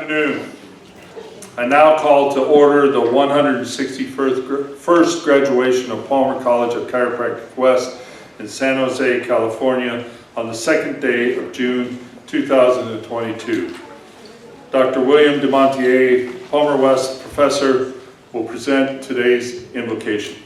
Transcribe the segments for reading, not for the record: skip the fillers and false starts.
afternoon. I now call to order the 161st graduation of Palmer College of Chiropractic West in San Jose, California on the second day of June 2022. Dr. William DeMontier, Palmer West professor, will present today's invocation.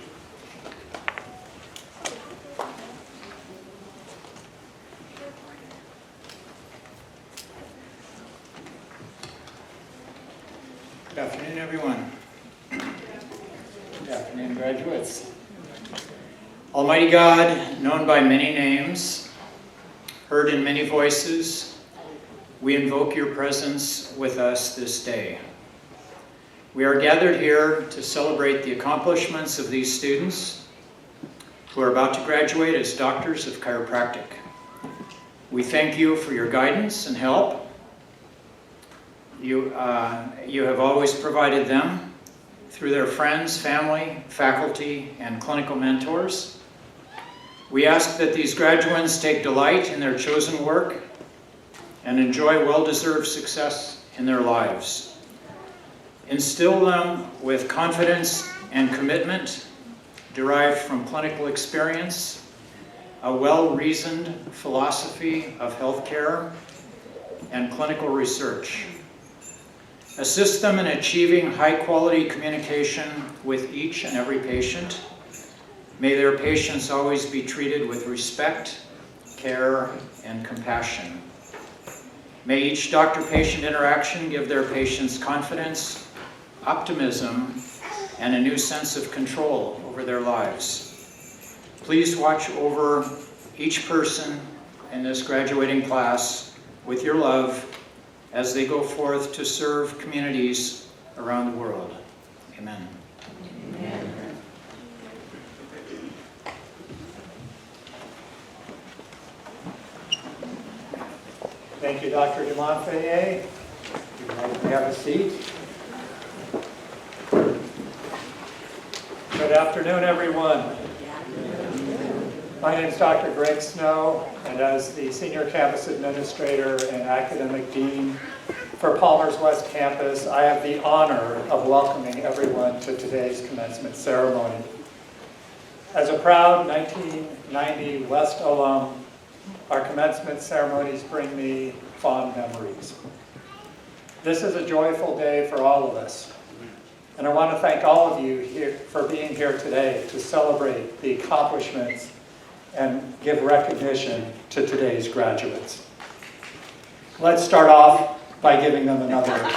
Good afternoon, everyone. Good afternoon, graduates. Almighty God, known by many names, heard in many voices, we invoke your presence with us this day. We are gathered here to celebrate the accomplishments of these students who are about to graduate as doctors of chiropractic. We thank you for your guidance and help. You have always provided them through their friends, family, faculty, and clinical mentors. We ask that these graduates take delight in their chosen work and enjoy well-deserved success in their lives. Instill them with confidence and commitment derived from clinical experience, a well-reasoned philosophy of healthcare, and clinical research. Assist them in achieving high-quality communication with each and every patient. May their patients always be treated with respect, care, and compassion. May each doctor-patient interaction give their patients confidence, optimism, and a new sense of control over their lives. Please watch over each person in this graduating class with your love as they go forth to serve communities around the world. Amen. Amen. Thank you, Dr. DeMontier. You may have a seat. Good afternoon, everyone. My name is Dr. Greg Snow, and as the Senior Campus Administrator and Academic Dean for Palmer's West Campus, I have the honor of welcoming everyone to today's commencement ceremony. As a proud 1990 West alum, our commencement ceremonies bring me fond memories. This is a joyful day for all of us, and I want to thank all of you here for being here today to celebrate the accomplishments and give recognition to today's graduates. Let's start off by giving them another big round.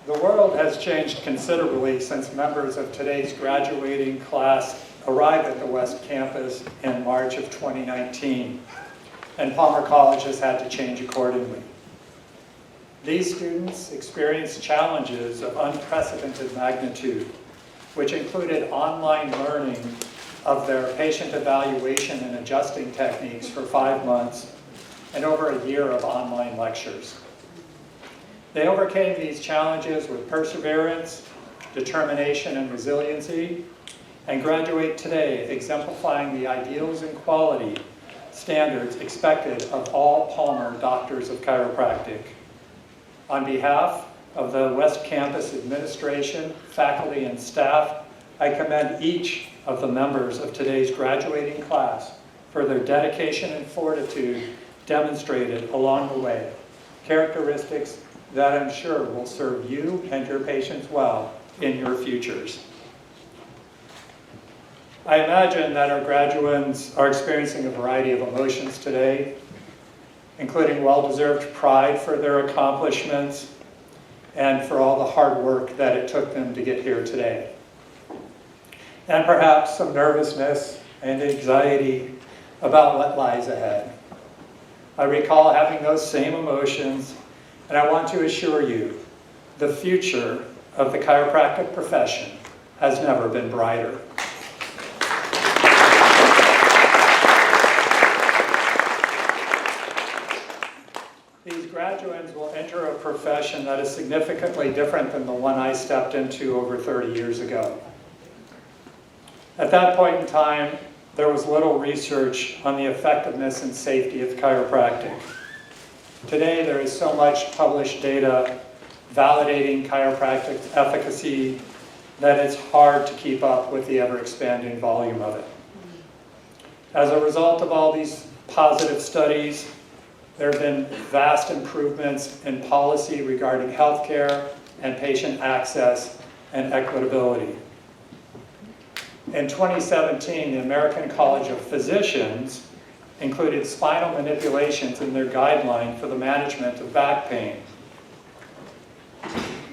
The world has changed considerably since members of today's graduating class arrived at the West Campus in March of 2019. And Palmer College has had to change accordingly. These students experienced challenges of unprecedented magnitude, which included online learning of their patient evaluation and adjusting techniques for 5 months and over a year of online lectures. They overcame these challenges with perseverance, determination, and resiliency, and graduate today exemplifying the ideals and quality standards expected of all Palmer doctors of chiropractic. On behalf of the West Campus administration, faculty, and staff, I commend each of the members of today's graduating class for their dedication and fortitude demonstrated along the way, characteristics that I'm sure will serve you and your patients well in your futures. I imagine that our graduates are experiencing a variety of emotions today, including well-deserved pride for their accomplishments and for all the hard work that it took them to get here today. And perhaps some nervousness and anxiety about what lies ahead. I recall having those same emotions, and I want to assure you, the future of the chiropractic profession has never been brighter. These graduates will enter a profession that is significantly different than the one I stepped into over 30 years ago. At that point in time, there was little research on the effectiveness and safety of chiropractic. Today, there is so much published data validating chiropractic's efficacy that it's hard to keep up with the ever-expanding volume of it. As a result of all these positive studies, there have been vast improvements in policy regarding healthcare and patient access and equitability. In 2017, the American College of Physicians included spinal manipulations in their guideline for the management of back pain,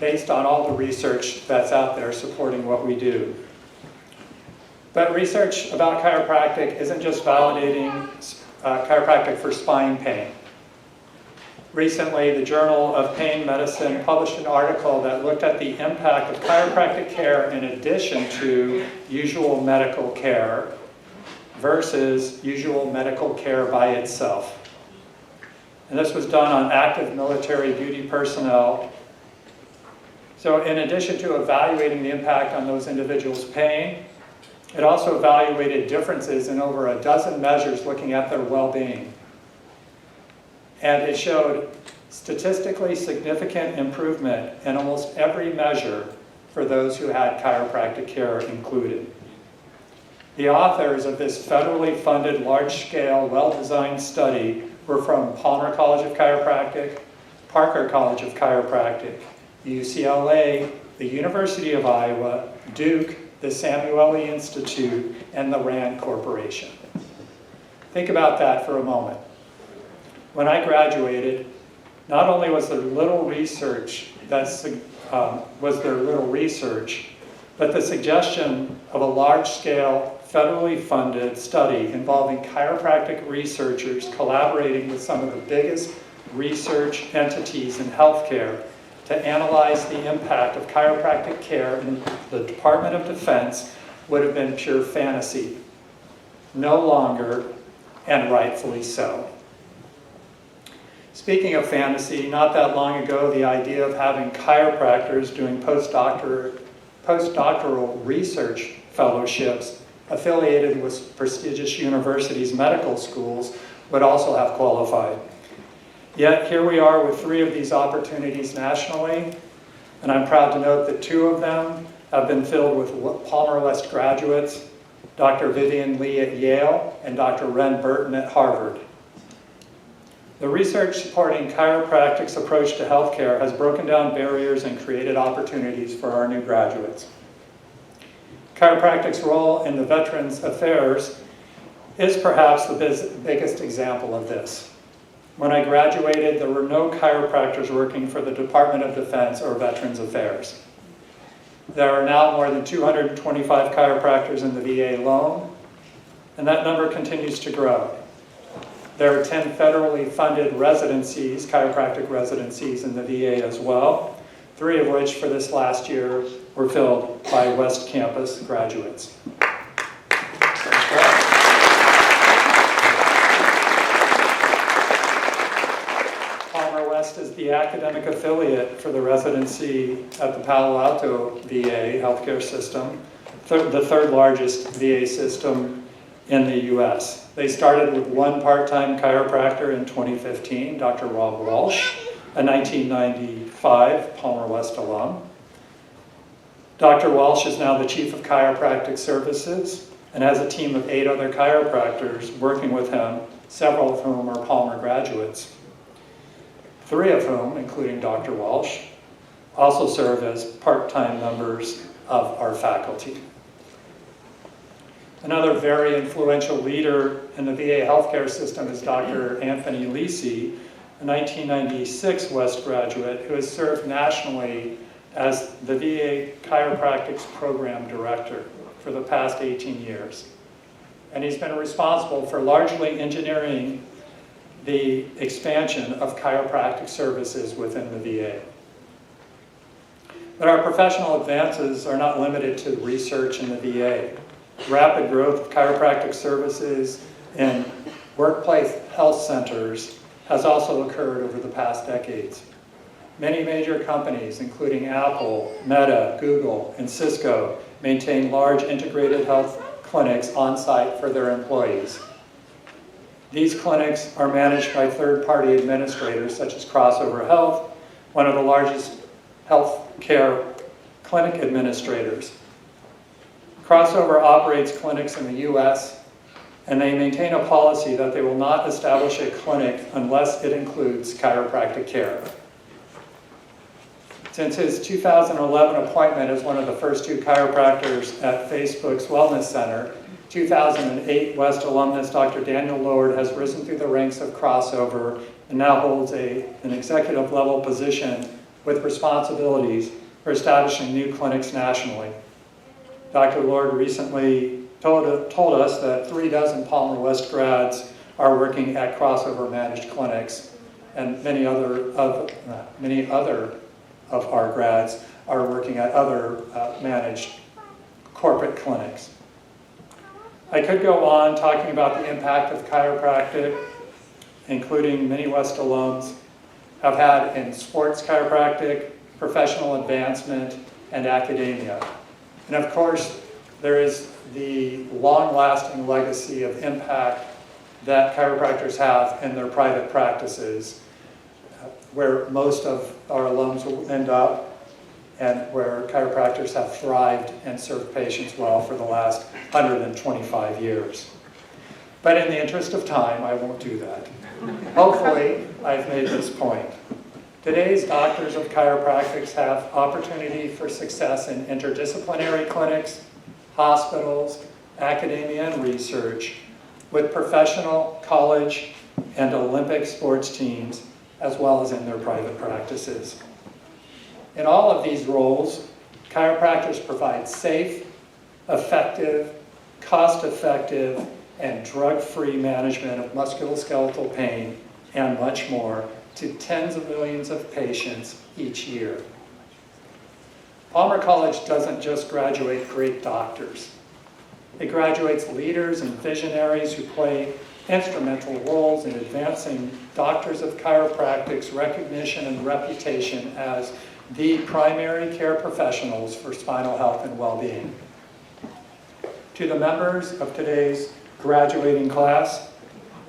based on all the research that's out there supporting what we do. But research about chiropractic isn't just validating chiropractic for spine pain. Recently, the Journal of Pain Medicine published an article that looked at the impact of chiropractic care in addition to usual medical care versus usual medical care by itself. And this was done on active military duty personnel. So in addition to evaluating the impact on those individuals' pain, it also evaluated differences in over a dozen measures looking at their well-being. And it showed statistically significant improvement in almost every measure for those who had chiropractic care included. The authors of this federally funded, large-scale, well-designed study were from Palmer College of Chiropractic, Parker College of Chiropractic, UCLA, the University of Iowa, Duke, the Samuel E. Institute, and the RAND Corporation. Think about that for a moment. When I graduated, not only was there little research, but the suggestion of a large-scale, federally funded study involving chiropractic researchers collaborating with some of the biggest research entities in healthcare to analyze the impact of chiropractic care in the Department of Defense would have been pure fantasy. No longer, and rightfully so. Speaking of fantasy, not that long ago, the idea of having chiropractors doing postdoctoral research fellowships affiliated with prestigious universities' medical schools would also have qualified. Yet here we are with 3 of these opportunities nationally, and I'm proud to note that 2 of them have been filled with Palmer West graduates, Dr. Vivian Lee at Yale and Dr. Ren Burton at Harvard. The research supporting chiropractic's approach to healthcare has broken down barriers and created opportunities for our new graduates. Chiropractic's role in the Veterans Affairs is perhaps the biggest example of this. When I graduated, there were no chiropractors working for the Department of Defense or Veterans Affairs. There are now more than 225 chiropractors in the VA alone, and that number continues to grow. There are 10 federally funded residencies, chiropractic residencies in the VA as well, 3 of which for this last year were filled by West Campus graduates. Palmer West is the academic affiliate for the residency at the Palo Alto VA healthcare system, the 3rd largest VA system in the US. They started with 1 part-time chiropractor in 2015, Dr. Rob Walsh, a 1995 Palmer West alum. Dr. Walsh is now the Chief of Chiropractic Services and has a team of 8 other chiropractors working with him, several of whom are Palmer graduates. 3 of whom, including Dr. Walsh, also serve as part-time members of our faculty. Another very influential leader in the VA healthcare system is Dr. Anthony Lisey, a 1996 West graduate who has served nationally as the VA Chiropractics Program Director for the past 18 years. And he's been responsible for largely engineering the expansion of chiropractic services within the VA. But our professional advances are not limited to research in the VA. Rapid growth of chiropractic services in workplace health centers has also occurred over the past decades. Many major companies, including Apple, Meta, Google, and Cisco, maintain large integrated health clinics on site for their employees. These clinics are managed by third-party administrators such as Crossover Health, one of the largest healthcare clinic administrators. Crossover operates clinics in the U.S., and they maintain a policy that they will not establish a clinic unless it includes chiropractic care. Since his 2011 appointment as one of the first 2 chiropractors at Facebook's Wellness Center, 2008 West alumnus Dr. Daniel Lord has risen through the ranks of Crossover and now holds an executive level position with responsibilities for establishing new clinics nationally. Dr. Lord recently told us that 36 Palmer West grads are working at Crossover managed clinics, and many other of our grads are working at other managed corporate clinics. I could go on talking about the impact of chiropractic, including many West alums have had in sports chiropractic, professional advancement, and academia. And of course, there is the long-lasting legacy of impact that chiropractors have in their private practices, where most of our alums will end up, and where chiropractors have thrived and served patients well for the last 125 years. But in the interest of time, I won't do that. Hopefully, I've made this point. Today's doctors of chiropractics have opportunity for success in interdisciplinary clinics, hospitals, academia, and research, with professional, college, and Olympic sports teams, as well as in their private practices. In all of these roles, chiropractors provide safe, effective, cost-effective, and drug-free management of musculoskeletal pain and much more to tens of millions of patients each year. Palmer College doesn't just graduate great doctors. It graduates leaders and visionaries who play instrumental roles in advancing doctors of chiropractic's recognition and reputation as the primary care professionals for spinal health and well-being. To the members of today's graduating class,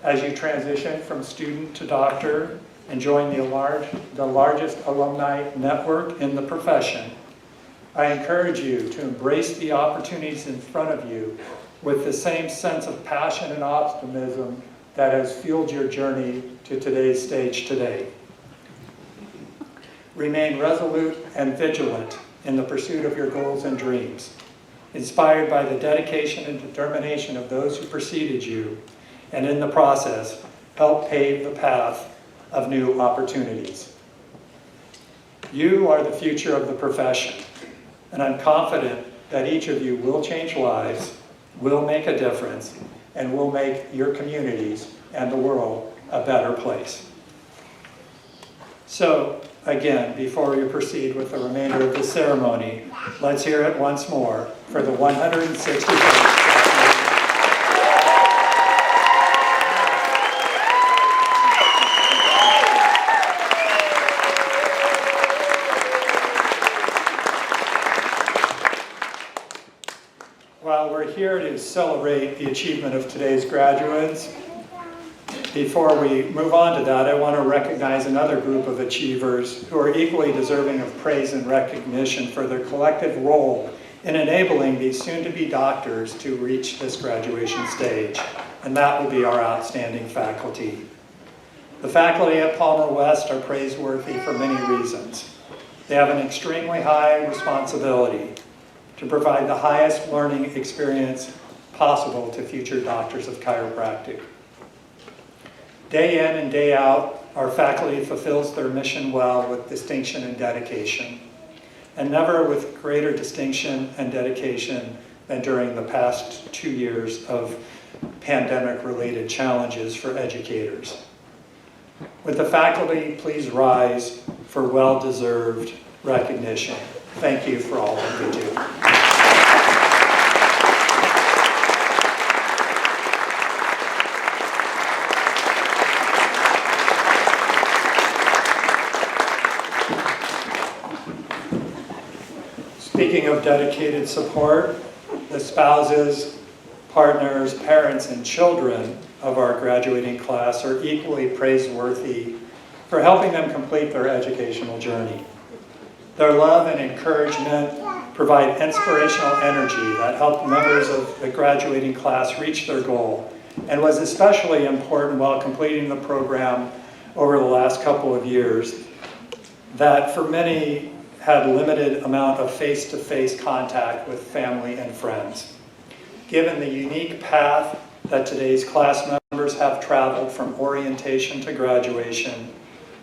as you transition from student to doctor and join the largest alumni network in the profession, I encourage you to embrace the opportunities in front of you with the same sense of passion and optimism that has fueled your journey to today's stage today. Remain resolute and vigilant in the pursuit of your goals and dreams, inspired by the dedication and determination of those who preceded you, and in the process, help pave the path of new opportunities. You are the future of the profession, and I'm confident that each of you will change lives, will make a difference, and will make your communities and the world a better place. So, again, before we proceed with the remainder of the ceremony, let's hear it once more for the 161st. While we're here to celebrate the achievement of today's graduates, before we move on to that, I want to recognize another group of achievers who are equally deserving of praise and recognition for their collective role in enabling these soon-to-be doctors to reach this graduation stage, and that will be our outstanding faculty. The faculty at Palmer West are praiseworthy for many reasons. They have an extremely high responsibility to provide the highest learning experience possible to future doctors of chiropractic. Day in and day out, our faculty fulfills their mission well with distinction and dedication, and never with greater distinction and dedication than during the past 2 years of pandemic-related challenges for educators. Would the faculty please rise for well-deserved recognition? Thank you for all that you do. Speaking of dedicated support, the spouses, partners, parents, and children of our graduating class are equally praiseworthy for helping them complete their educational journey. Their love and encouragement provide inspirational energy that helped members of the graduating class reach their goal, and was especially important while completing the program over the last couple of years, that for many had limited amount of face-to-face contact with family and friends. Given the unique path that today's class members have traveled from orientation to graduation,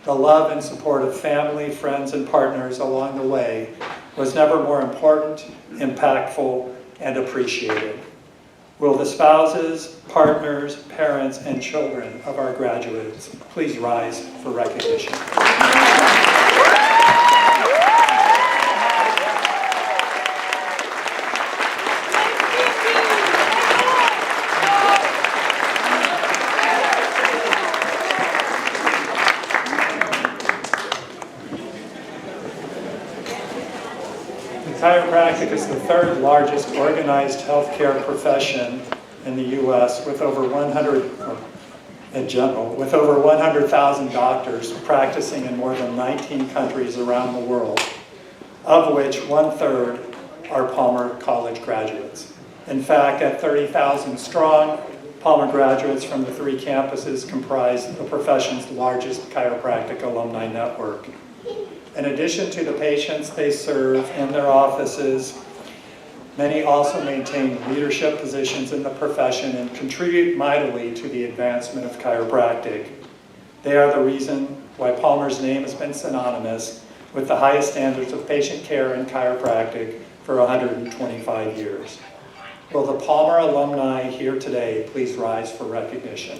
the love and support of family, friends, and partners along the way was never more important, impactful, and appreciated. Will the spouses, partners, parents, and children of our graduates please rise for recognition? Chiropractic is the third largest organized healthcare profession in the U.S. with over 100,000 doctors practicing in more than 19 countries around the world, of which 1/3 are Palmer College graduates. In fact, at 30,000 strong, Palmer graduates from the 3 campuses comprise the profession's largest chiropractic alumni network. In addition to the patients they serve in their offices, many also maintain leadership positions in the profession and contribute mightily to the advancement of chiropractic. They are the reason why Palmer's name has been synonymous with the highest standards of patient care in chiropractic for 125 years. Will the Palmer alumni here today please rise for recognition?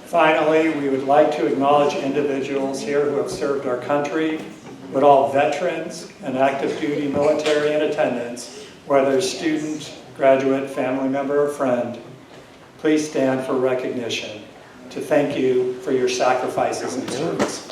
Finally, we would like to acknowledge individuals here who have served our country, but all veterans and active duty military in attendance, whether student, graduate, family member, or friend. Please stand for recognition to thank you for your sacrifices and service.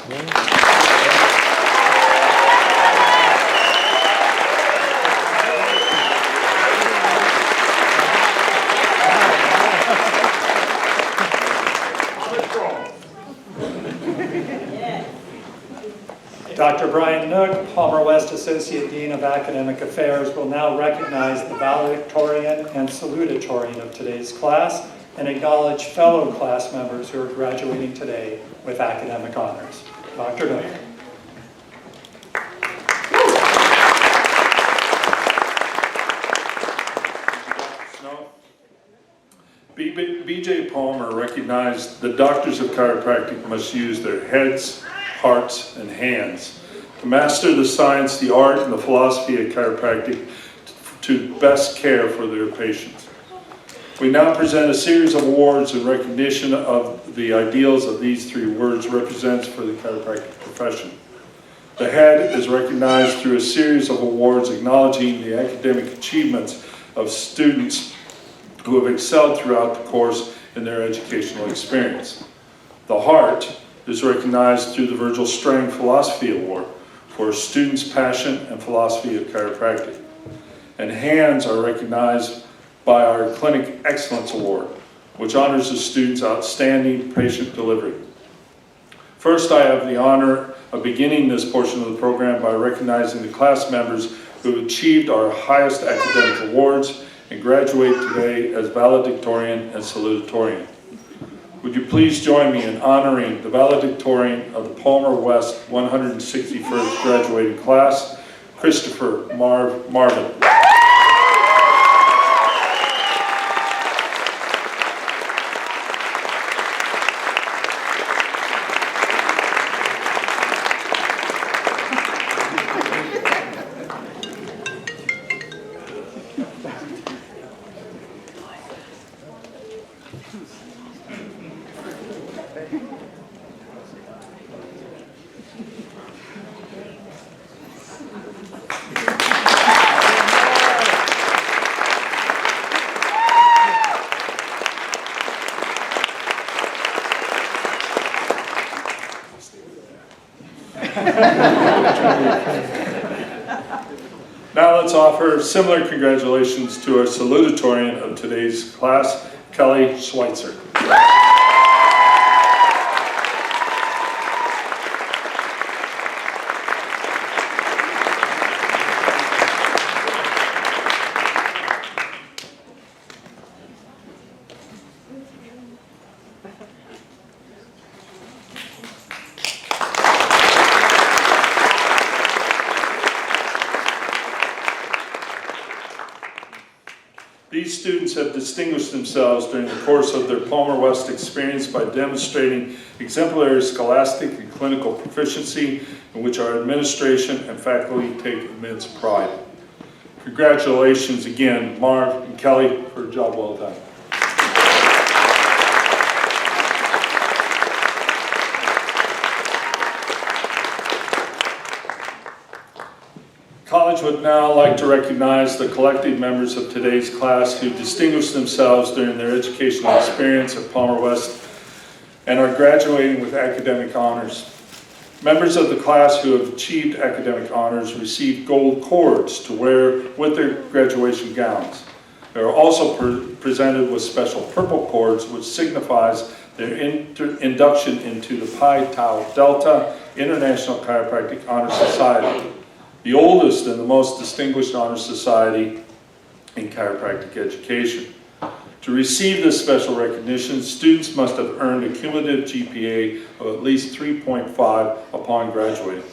Dr. Brian Nook, Palmer West Associate Dean of Academic Affairs, will now recognize the Valedictorian and Salutatorian of today's class and acknowledge fellow class members who are graduating today with academic honors. Dr. Nook. B.J. Palmer recognized the doctors of chiropractic must use their heads, hearts, and hands to master the science, the art, and the philosophy of chiropractic to best care for their patients. We now present a series of awards in recognition of the ideals of these 3 words represents for the chiropractic profession. The head is recognized through a series of awards acknowledging the academic achievements of students who have excelled throughout the course in their educational experience. The heart is recognized through the Virgil Strang Philosophy Award for a student's passion and philosophy of chiropractic. And hands are recognized by our Clinic Excellence Award, which honors the student's outstanding patient delivery. First, I have the honor of beginning this portion of the program by recognizing the class members who have achieved our highest academic awards and graduate today as Valedictorian and Salutatorian. Would you please join me in honoring the Valedictorian of the Palmer West 161st graduating class, Christopher Marvin. Now let's offer similar congratulations to our salutatorian of today's class, Kelly Schweitzer. These students have distinguished themselves during the course of their Palmer West experience by demonstrating exemplary scholastic and clinical proficiency in which our administration and faculty take immense pride. Congratulations again, Marv and Kelly, for a job well done. College would now like to recognize the collective members of today's class who distinguished themselves during their educational experience at Palmer West and are graduating with academic honors. Members of the class who have achieved academic honors receive gold cords to wear with their graduation gowns. They are also presented with special purple cords, which signifies their induction into the Pi Tau Delta International Chiropractic Honor Society, the oldest and the most distinguished honor society in chiropractic education. To receive this special recognition, students must have earned a cumulative GPA of at least 3.5 upon graduating.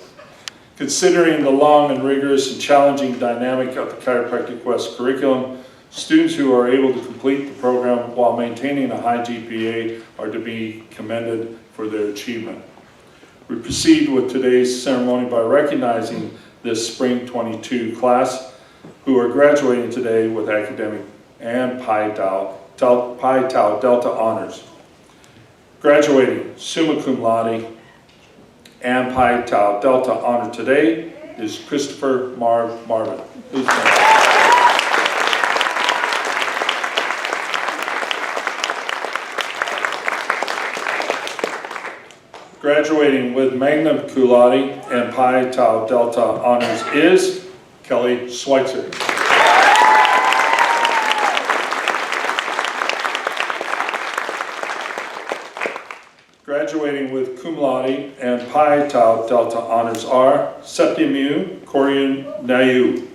Considering the long and rigorous and challenging dynamic of the Chiropractic West curriculum, students who are able to complete the program while maintaining a high GPA are to be commended for their achievement. We proceed with today's ceremony by recognizing this Spring 22 class who are graduating today with academic and Pi Tau Delta honors. Graduating summa cum laude and Pi Tau Delta honor today is Christopher Marvin. Please stand. Graduating with magna cum laude and Pi Tau Delta honors is Kelly Schweitzer. Graduating with cum laude and Pi Tau Delta honors are Septimu Korean Nayu.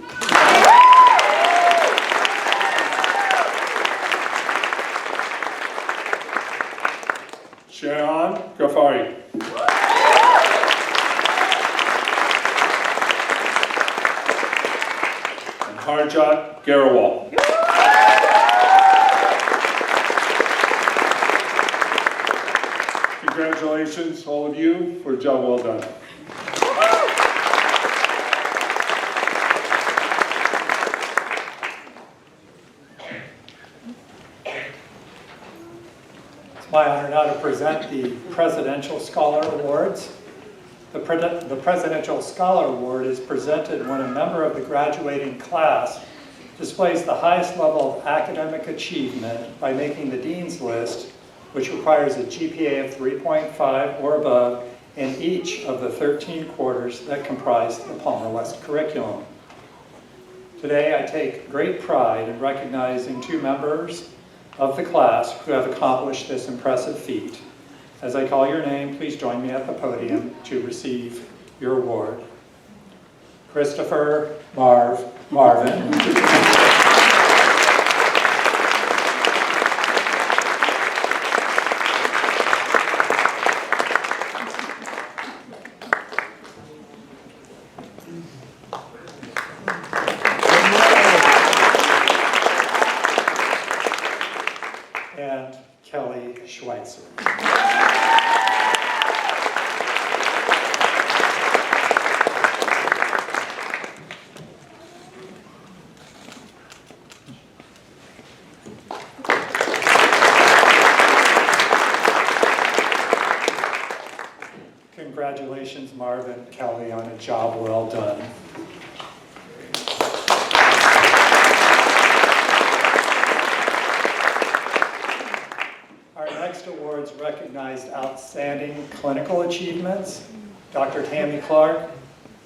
Shahan Ghaffari. And Harjat Garawal. Congratulations, all of you, for a job well done. It's my honor now to present the Presidential Scholar Awards. The Presidential Scholar Award is presented when a member of the graduating class displays the highest level of academic achievement by making the Dean's List, which requires a GPA of 3.5 or above in each of the 13 quarters that comprise the Palmer West curriculum. Today, I take great pride in recognizing two members of the class who have accomplished this impressive feat. As I call your name, please join me at the podium to receive your award. Christopher Marvin. And Kelly Schweitzer. Congratulations, Marvin, Kelly, on a job well done. Our next awards recognized outstanding clinical achievements, Dr. Tammy Clark,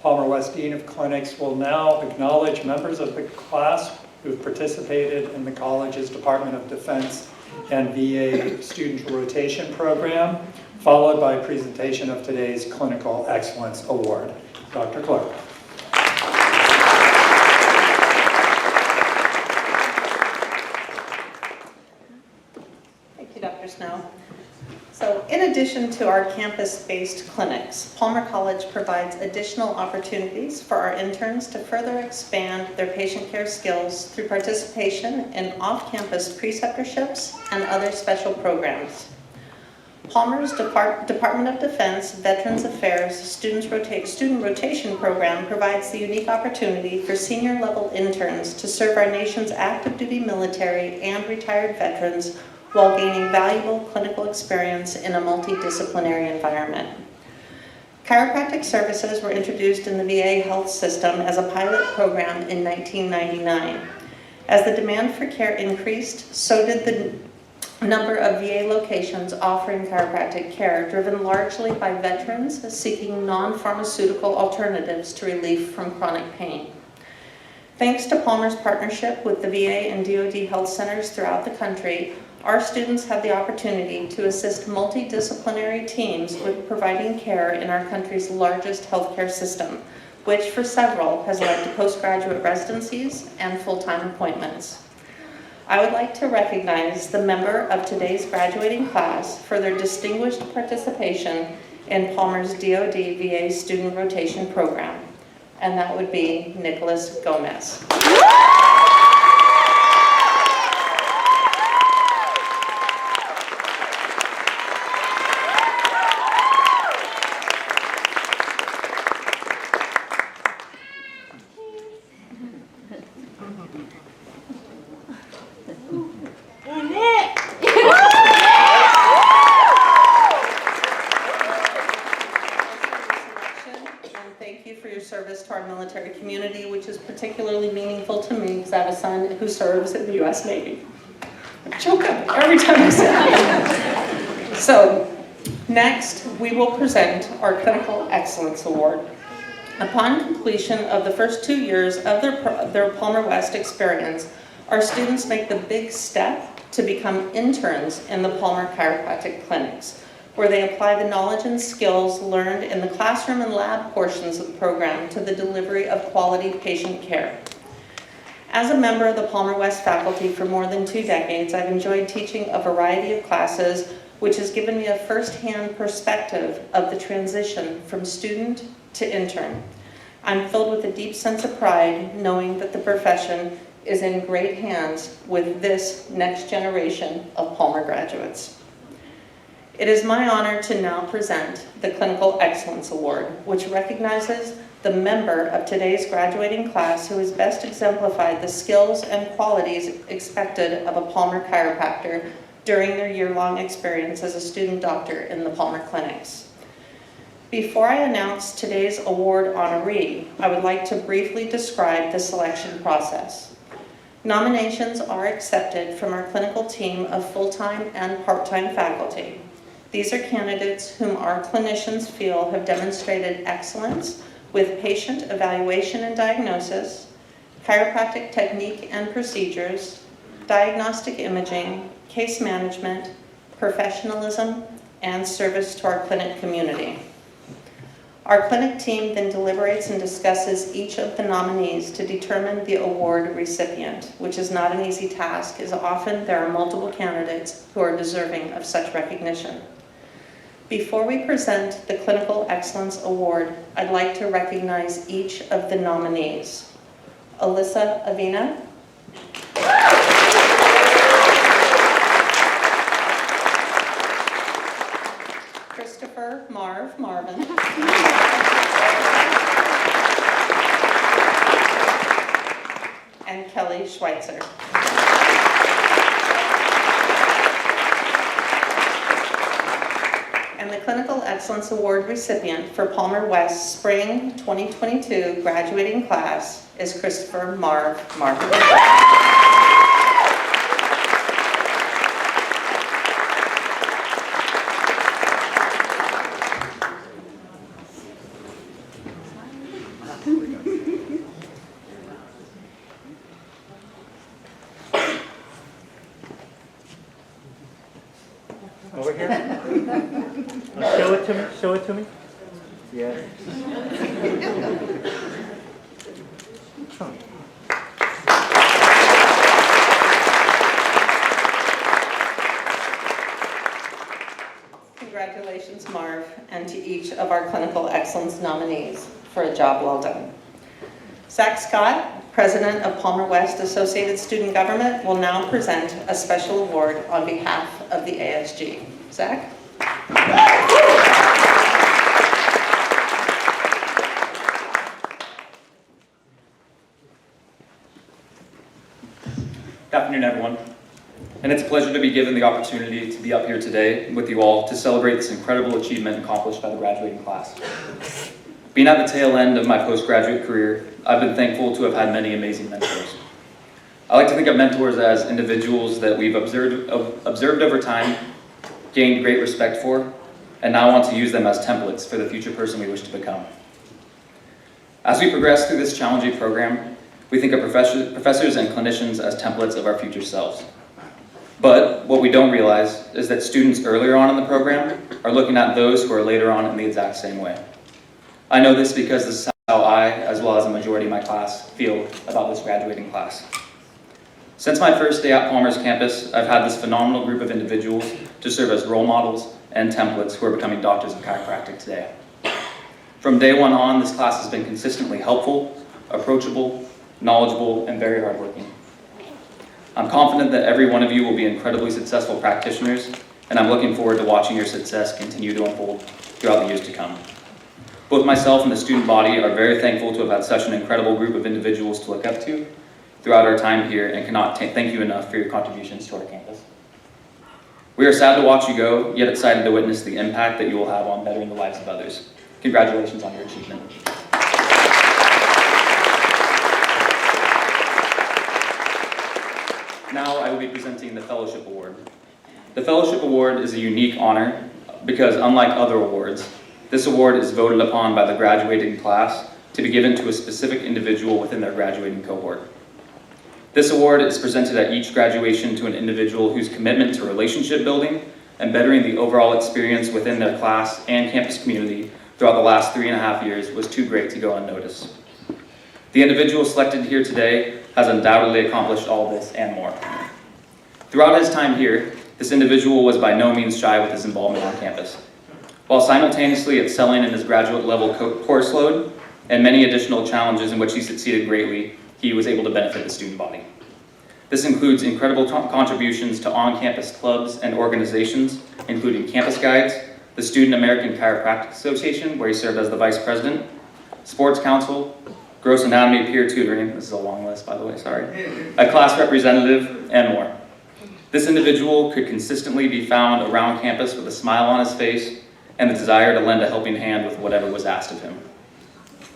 Palmer West Dean of Clinics, will now acknowledge members of the class who've participated in the college's Department of Defense and VA Student Rotation Program, followed by a presentation of today's Clinical Excellence Award. Dr. Clark. Thank you, Dr. Snow. So in addition to our campus-based clinics, Palmer College provides additional opportunities for our interns to further expand their patient care skills through participation in off-campus preceptorships and other special programs. Palmer's Department of Defense Veterans Affairs Student Rotation Program provides the unique opportunity for senior-level interns to serve our nation's active duty military and retired veterans while gaining valuable clinical experience in a multidisciplinary environment. Chiropractic services were introduced in the VA health system as a pilot program in 1999. As the demand for care increased, so did the number of VA locations offering chiropractic care, driven largely by veterans seeking non-pharmaceutical alternatives to relief from chronic pain. Thanks to Palmer's partnership with the VA and DoD health centers throughout the country, our students have the opportunity to assist multidisciplinary teams with providing care in our country's largest healthcare system, which for several has led to postgraduate residencies and full-time appointments. I would like to recognize the member of today's graduating class for their distinguished participation in Palmer's DoD VA Student Rotation Program, and that would be Nicholas Gomez. To our military community, which is particularly meaningful to me because I have a son who serves in the U.S. Navy. I choke up every time I say that. So, next we will present our Clinical Excellence Award. Upon completion of the first 2 years of their Palmer West experience, our students make the big step to become interns in the Palmer Chiropractic Clinics, where they apply the knowledge and skills learned in the classroom and lab portions of the program to the delivery of quality patient care. As a member of the Palmer West faculty for more than 2 decades, I've enjoyed teaching a variety of classes, which has given me a first-hand perspective of the transition from student to intern. I'm filled with a deep sense of pride knowing that the profession is in great hands with this next generation of Palmer graduates. It is my honor to now present the Clinical Excellence Award, which recognizes the member of today's graduating class who has best exemplified the skills and qualities expected of a Palmer chiropractor during their year-long experience as a student doctor in the Palmer Clinics. Before I announce today's award honoree, I would like to briefly describe the selection process. Nominations are accepted from our clinical team of full-time and part-time faculty. These are candidates whom our clinicians feel have demonstrated excellence with patient evaluation and diagnosis, chiropractic technique and procedures, diagnostic imaging, case management, professionalism, and service to our clinic community. Our clinic team then deliberates and discusses each of the nominees to determine the award recipient, which is not an easy task, as often there are multiple candidates who are deserving of such recognition. Before we present the Clinical Excellence Award, I'd like to recognize each of the nominees. Alyssa Avina. Christopher Marvin. And Kelly Schweitzer. And the Clinical Excellence Award recipient for Palmer West Spring 2022 graduating class is Christopher Marvin. here. Now show it to me. Show it to me. Yes. Congratulations, Marv, and to each of our Clinical Excellence nominees for a job well done. Zach Scott, President of Palmer West Associated Student Government, will now present a special award on behalf of the ASG. Zach? Good afternoon, everyone. And it's a pleasure to be given the opportunity to be up here today with you all to celebrate this incredible achievement accomplished by the graduating class. Being at the tail end of my postgraduate career, I've been thankful to have had many amazing mentors. I like to think of mentors as individuals that we've observed over time, gained great respect for, and now want to use them as templates for the future person we wish to become. As we progress through this challenging program, we think of professors and clinicians as templates of our future selves. But what we don't realize is that students earlier on in the program are looking at those who are later on in the exact same way. I know this because this is how I, as well as a majority of my class, feel about this graduating class. Since my first day at Palmer's campus, I've had this phenomenal group of individuals to serve as role models and templates who are becoming doctors of chiropractic today. From day one on, this class has been consistently helpful, approachable, knowledgeable, and very hardworking. I'm confident that every one of you will be incredibly successful practitioners, and I'm looking forward to watching your success continue to unfold throughout the years to come. Both myself and the student body are very thankful to have had such an incredible group of individuals to look up to throughout our time here, and cannot thank you enough for your contributions to our campus. We are sad to watch you go, yet excited to witness the impact that you will have on bettering the lives of others. Congratulations on your achievement. Now I will be presenting the Fellowship Award. The Fellowship Award is a unique honor because, unlike other awards, this award is voted upon by the graduating class to be given to a specific individual within their graduating cohort. This award is presented at each graduation to an individual whose commitment to relationship building and bettering the overall experience within their class and campus community throughout the last 3.5 years was too great to go unnoticed. The individual selected here today has undoubtedly accomplished all this and more. Throughout his time here, this individual was by no means shy with his involvement on campus. While simultaneously excelling in his graduate level course load and many additional challenges in which he succeeded greatly, he was able to benefit the student body. This includes incredible contributions to on-campus clubs and organizations, including Campus Guides, the Student American Chiropractic Association, where he served as the vice president, Sports Council, Gross Anatomy peer tutoring, this is a long list by the way, sorry, a class representative, and more. This individual could consistently be found around campus with a smile on his face and the desire to lend a helping hand with whatever was asked of him.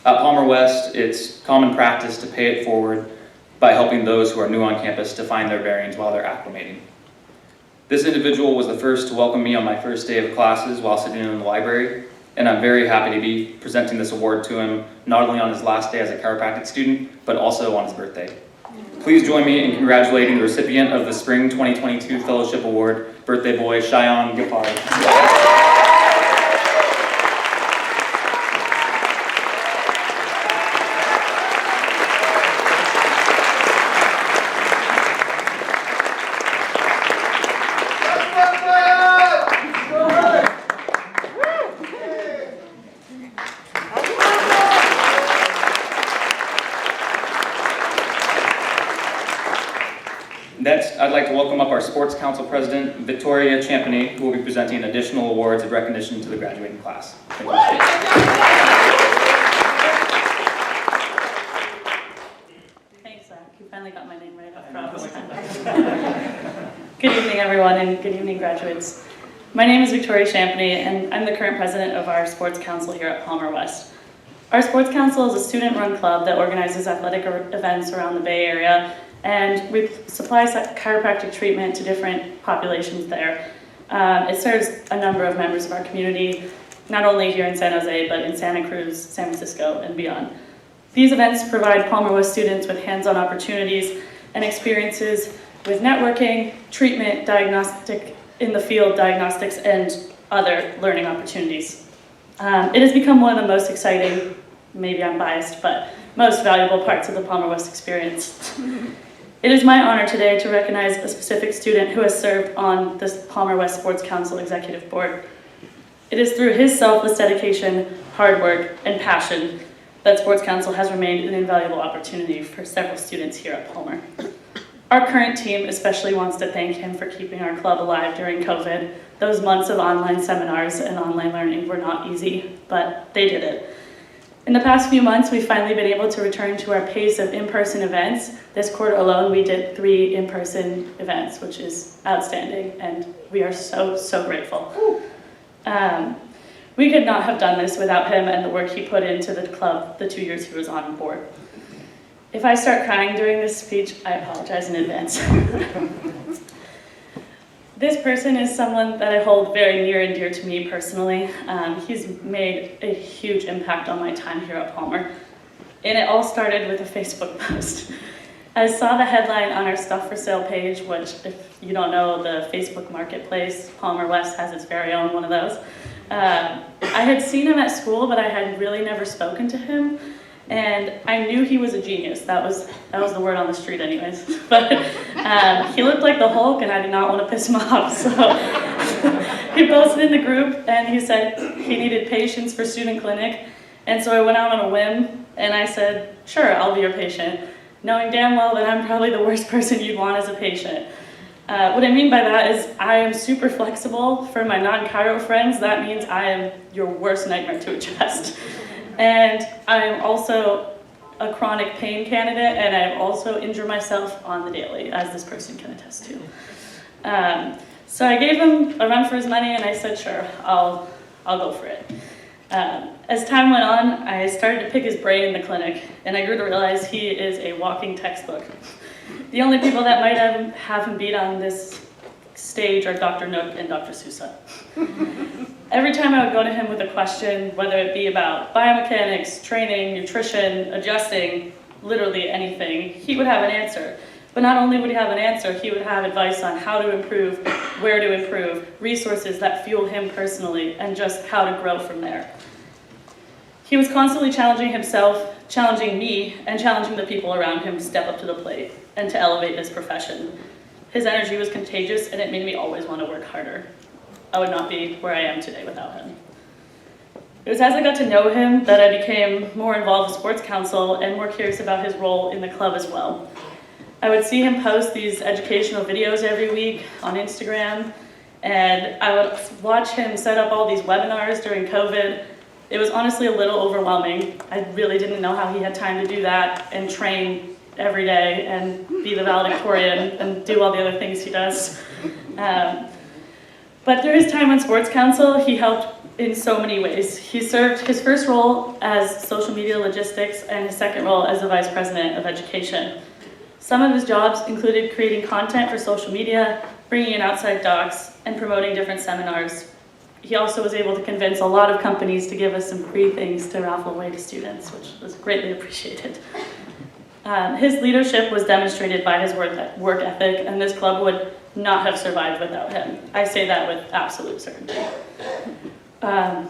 At Palmer West, it's common practice to pay it forward by helping those who are new on campus to find their bearings while they're acclimating. This individual was the first to welcome me on my first day of classes while sitting in the library, and I'm very happy to be presenting this award to him not only on his last day as a chiropractic student, but also on his birthday. Please join me in congratulating the recipient of the Spring 2022 Fellowship Award, birthday boy Cheyenne Gapari. Next, I'd like to welcome up our Sports Council President, Victoria Champney, who will be presenting additional awards of recognition to the graduating class. Thank you. Thanks, Zach. You finally got my name right up front this time. Good evening, everyone, and good evening, graduates. My name is Victoria Champney, and I'm the current president of our Sports Council here at Palmer West. Our Sports Council is a student-run club that organizes athletic events around the Bay Area, and we supply chiropractic treatment to different populations there. It serves a number of members of our community, not only here in San Jose, but in Santa Cruz, San Francisco, and beyond. These events provide Palmer West students with hands-on opportunities and experiences with networking, treatment, diagnostic in the field, diagnostics, and other learning opportunities. It has become one of the most exciting, maybe I'm biased, but most valuable parts of the Palmer West experience. It is my honor today to recognize a specific student who has served on the Palmer West Sports Council Executive Board. It is through his selfless dedication, hard work, and passion that Sports Council has remained an invaluable opportunity for several students here at Palmer. Our current team especially wants to thank him for keeping our club alive during COVID. Those months of online seminars and online learning were not easy, but they did it. In the past few months, we've finally been able to return to our pace of in-person events. This quarter alone, we did 3 in-person events, which is outstanding, and we are so, so grateful. We could not have done this without him and the work he put into the club the 2 years he was on board. If I start crying during this speech, I apologize in advance. This person is someone that I hold very near and dear to me personally. He's made a huge impact on my time here at Palmer. And it all started with a Facebook post. I saw the headline on our Stuff for Sale page, which, if you don't know, the Facebook Marketplace, Palmer West has its very own one of those. I had seen him at school, but I had really never spoken to him. And I knew he was a genius. That was the word on the street anyways. But he looked like the Hulk, and I did not want to piss him off. So he posted in the group, and he said he needed patients for student clinic. And so I went out on a whim, and I said, sure, I'll be your patient, knowing damn well that I'm probably the worst person you'd want as a patient. What I mean by that is I am super flexible. For my non-chiro friends, that means I am your worst nightmare to adjust. And I am also a chronic pain candidate, and I also injure myself on the daily, as this person can attest to. So I gave him a run for his money, and I said, sure, I'll go for it. As time went on, I started to pick his brain in the clinic, and I grew to realize he is a walking textbook. The only people that might have him beat on this stage are Dr. Nook and Dr. Sousa. Every time I would go to him with a question, whether it be about biomechanics, training, nutrition, adjusting, literally anything, he would have an answer. But not only would he have an answer, he would have advice on how to improve, where to improve, resources that fuel him personally, and just how to grow from there. He was constantly challenging himself, challenging me, and challenging the people around him to step up to the plate and to elevate this profession. His energy was contagious, and it made me always want to work harder. I would not be where I am today without him. It was as I got to know him that I became more involved with Sports Council and more curious about his role in the club as well. I would see him post these educational videos every week on Instagram, and I would watch him set up all these webinars during COVID. It was honestly a little overwhelming. I really didn't know how he had time to do that and train every day and be the valedictorian and do all the other things he does. But through his time on Sports Council, he helped in so many ways. He served his first role as social media logistics and his second role as the Vice President of Education. Some of his jobs included creating content for social media, bringing in outside docs, and promoting different seminars. He also was able to convince a lot of companies to give us some free things to raffle away to students, which was greatly appreciated. His leadership was demonstrated by his work ethic, and this club would not have survived without him. I say that with absolute certainty.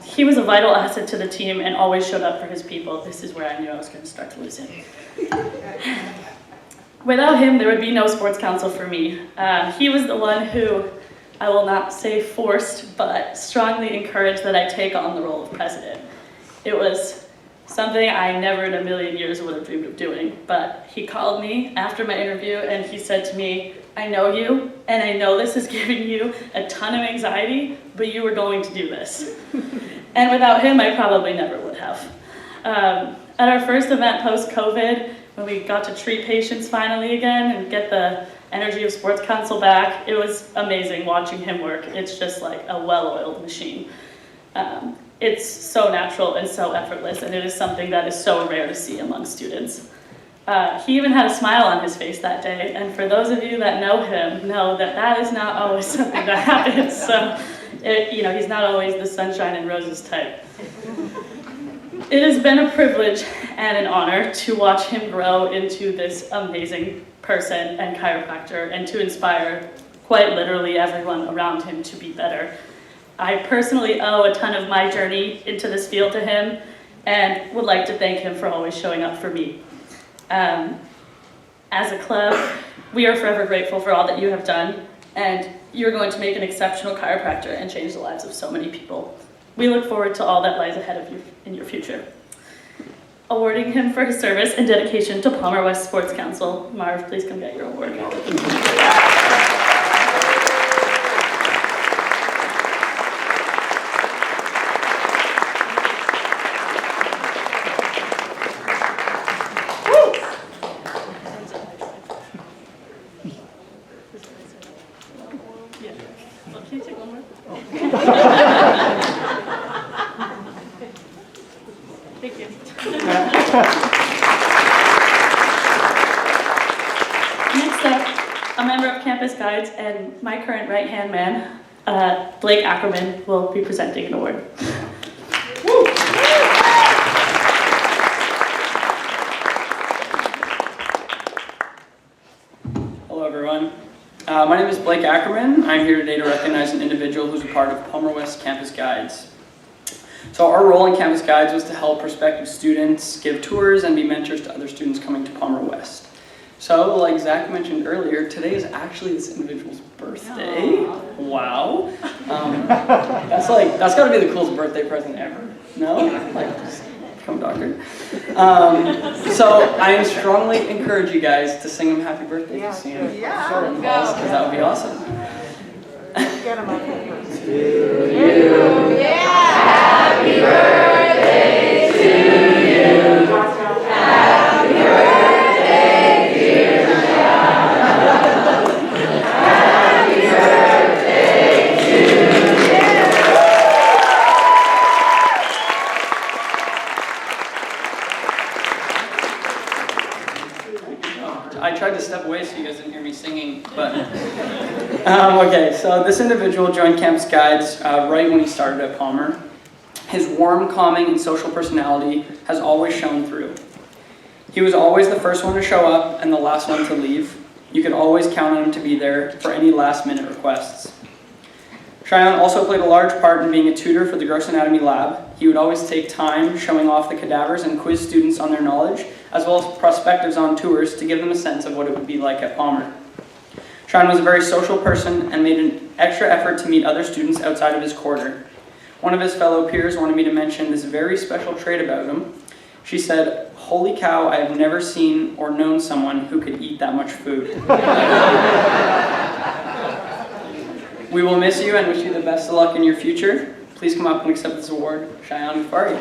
He was a vital asset to the team and always showed up for his people. This is where I knew I was going to start to lose him. Without him, there would be no Sports Council for me. He was the one who, I will not say forced, but strongly encouraged that I take on the role of president. It was something I never in a million years would have dreamed of doing, but he called me after my interview and he said to me, I know you, and I know this is giving you a ton of anxiety, but you were going to do this. And without him, I probably never would have. At our first event post-COVID, when we got to treat patients finally again and get the energy of Sports Council back, it was amazing watching him work. It's just like a well-oiled machine. It's so natural and so effortless, and it is something that is so rare to see among students. He even had a smile on his face that day, and for those of you that know him, know that that is not always something that happens. So, he's not always the sunshine and roses type. It has been a privilege and an honor to watch him grow into this amazing person and chiropractor, and to inspire quite literally everyone around him to be better. I personally owe a ton of my journey into this field to him and would like to thank him for always showing up for me. As a club, we are forever grateful for all that you have done, and you're going to make an exceptional chiropractor and change the lives of so many people. We look forward to all that lies ahead of you in your future. Awarding him for his service and dedication to Palmer West Sports Council. Marv, please come get your award. Can you take one more? Thank you. Next up, a member of Campus Guides and my current right-hand man, Blake Ackerman, will be presenting an award. Hello everyone. My name is Blake Ackerman. I'm here today to recognize an individual who's a part of Palmer West Campus Guides. So our role in Campus Guides was to help prospective students give tours and be mentors to other students coming to Palmer West. So like Zach mentioned earlier, today is actually this individual's birthday. Aww. Wow. That's gotta be the coolest birthday present ever. No? Just become a doctor. So I strongly encourage you guys to sing him happy birthday to see him. Yeah. Because that would be awesome. Get him up. To you. Yeah. Happy birthday to you. Happy birthday, dear John. Happy birthday to you. I tried to step away so you guys didn't hear me singing, but okay, so this individual joined Campus Guides right when he started at Palmer. His warm, calming, and social personality has always shown through. He was always the first one to show up and the last one to leave. You could always count on him to be there for any last-minute requests. Cheyenne also played a large part in being a tutor for the Gross Anatomy Lab. He would always take time showing off the cadavers and quiz students on their knowledge, as well as prospectives on tours to give them a sense of what it would be like at Palmer. Cheyenne was a very social person and made an extra effort to meet other students outside of his quarter. One of his fellow peers wanted me to mention this very special trait about him. She said, "Holy cow, I have never seen or known someone who could eat that much food." We will miss you and wish you the best of luck in your future. Please come up and accept this award. Cheyenne Ghaffari.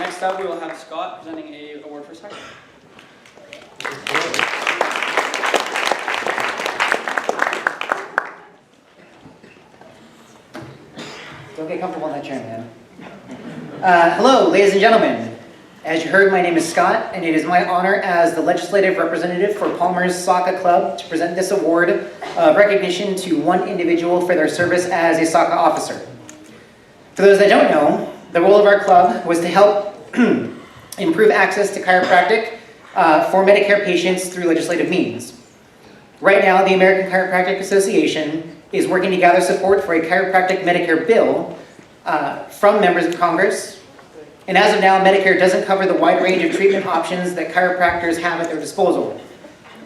Next up, we will have Scott presenting an award for second. Don't get comfortable in that chair, man. Hello, ladies and gentlemen. As you heard, my name is Scott, and it is my honor as the legislative representative for Palmer's Soccer Club to present this award of recognition to one individual for their service as a soccer officer. For those that don't know, the role of our club was to help improve access to chiropractic for Medicare patients through legislative means. Right now, the American Chiropractic Association is working to gather support for a chiropractic Medicare bill from members of Congress. And as of now, Medicare doesn't cover the wide range of treatment options that chiropractors have at their disposal,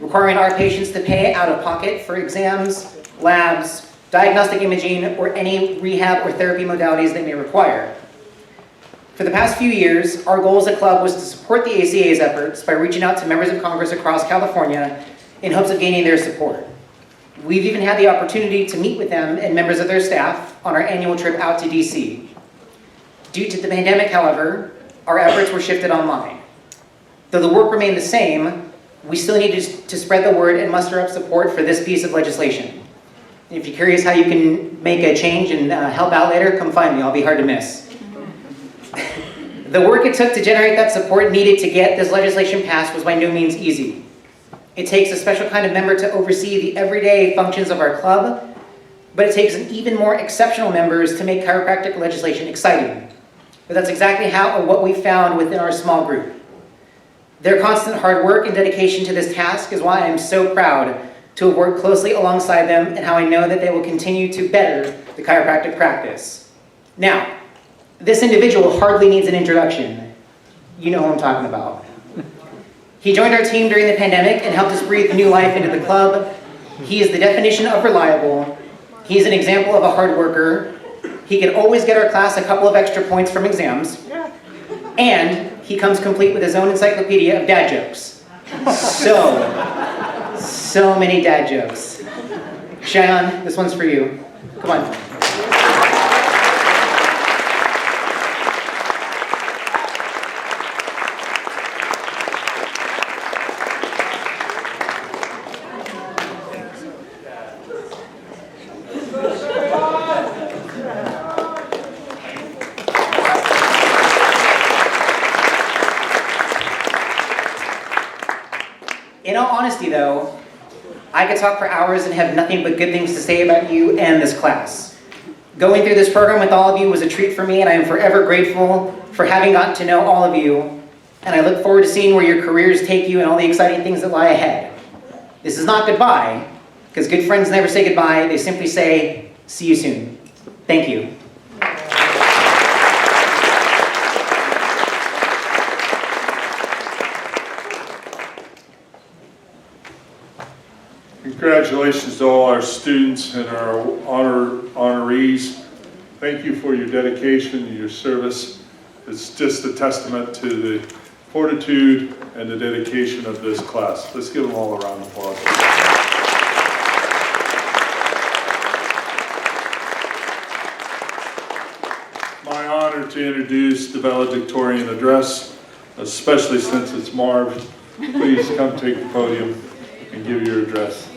requiring our patients to pay out of pocket for exams, labs, diagnostic imaging, or any rehab or therapy modalities they may require. For the past few years, our goal as a club was to support the ACA's efforts by reaching out to members of Congress across California in hopes of gaining their support. We've even had the opportunity to meet with them and members of their staff on our annual trip out to DC. Due to the pandemic, however, our efforts were shifted online. Though the work remained the same, we still needed to spread the word and muster up support for this piece of legislation. If you're curious how you can make a change and help out later, come find me. I'll be hard to miss. The work it took to generate that support needed to get this legislation passed was by no means easy. It takes a special kind of member to oversee the everyday functions of our club, but it takes an even more exceptional members to make chiropractic legislation exciting. But that's exactly how or what we found within our small group. Their constant hard work and dedication to this task is why I am so proud to have worked closely alongside them and how I know that they will continue to better the chiropractic practice. Now, this individual hardly needs an introduction. You know who I'm talking about. He joined our team during the pandemic and helped us breathe new life into the club. He is the definition of reliable. He is an example of a hard worker. He can always get our class a couple of extra points from exams. And he comes complete with his own encyclopedia of dad jokes. So many dad jokes. Cheyenne, this one's for you. Come on. In all honesty though, I could talk for hours and have nothing but good things to say about you and this class. Going through this program with all of you was a treat for me, and I am forever grateful for having gotten to know all of you, and I look forward to seeing where your careers take you and all the exciting things that lie ahead. This is not goodbye, because good friends never say goodbye, they simply say, see you soon. Thank you. Congratulations to all our students and our honorees. Thank you for your dedication and your service. It's just a testament to the fortitude and the dedication of this class. Let's give them all a round of applause. My honor to introduce the Valedictorian Address, especially since it's Marv. Please come take the podium and give your address.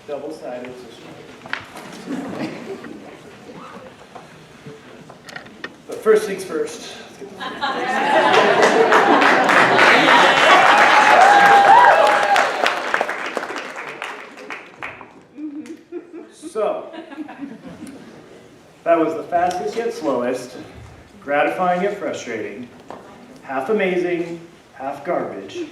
Double-sided. But first things first. So, that was the fastest yet slowest, gratifying yet frustrating, half amazing, half garbage,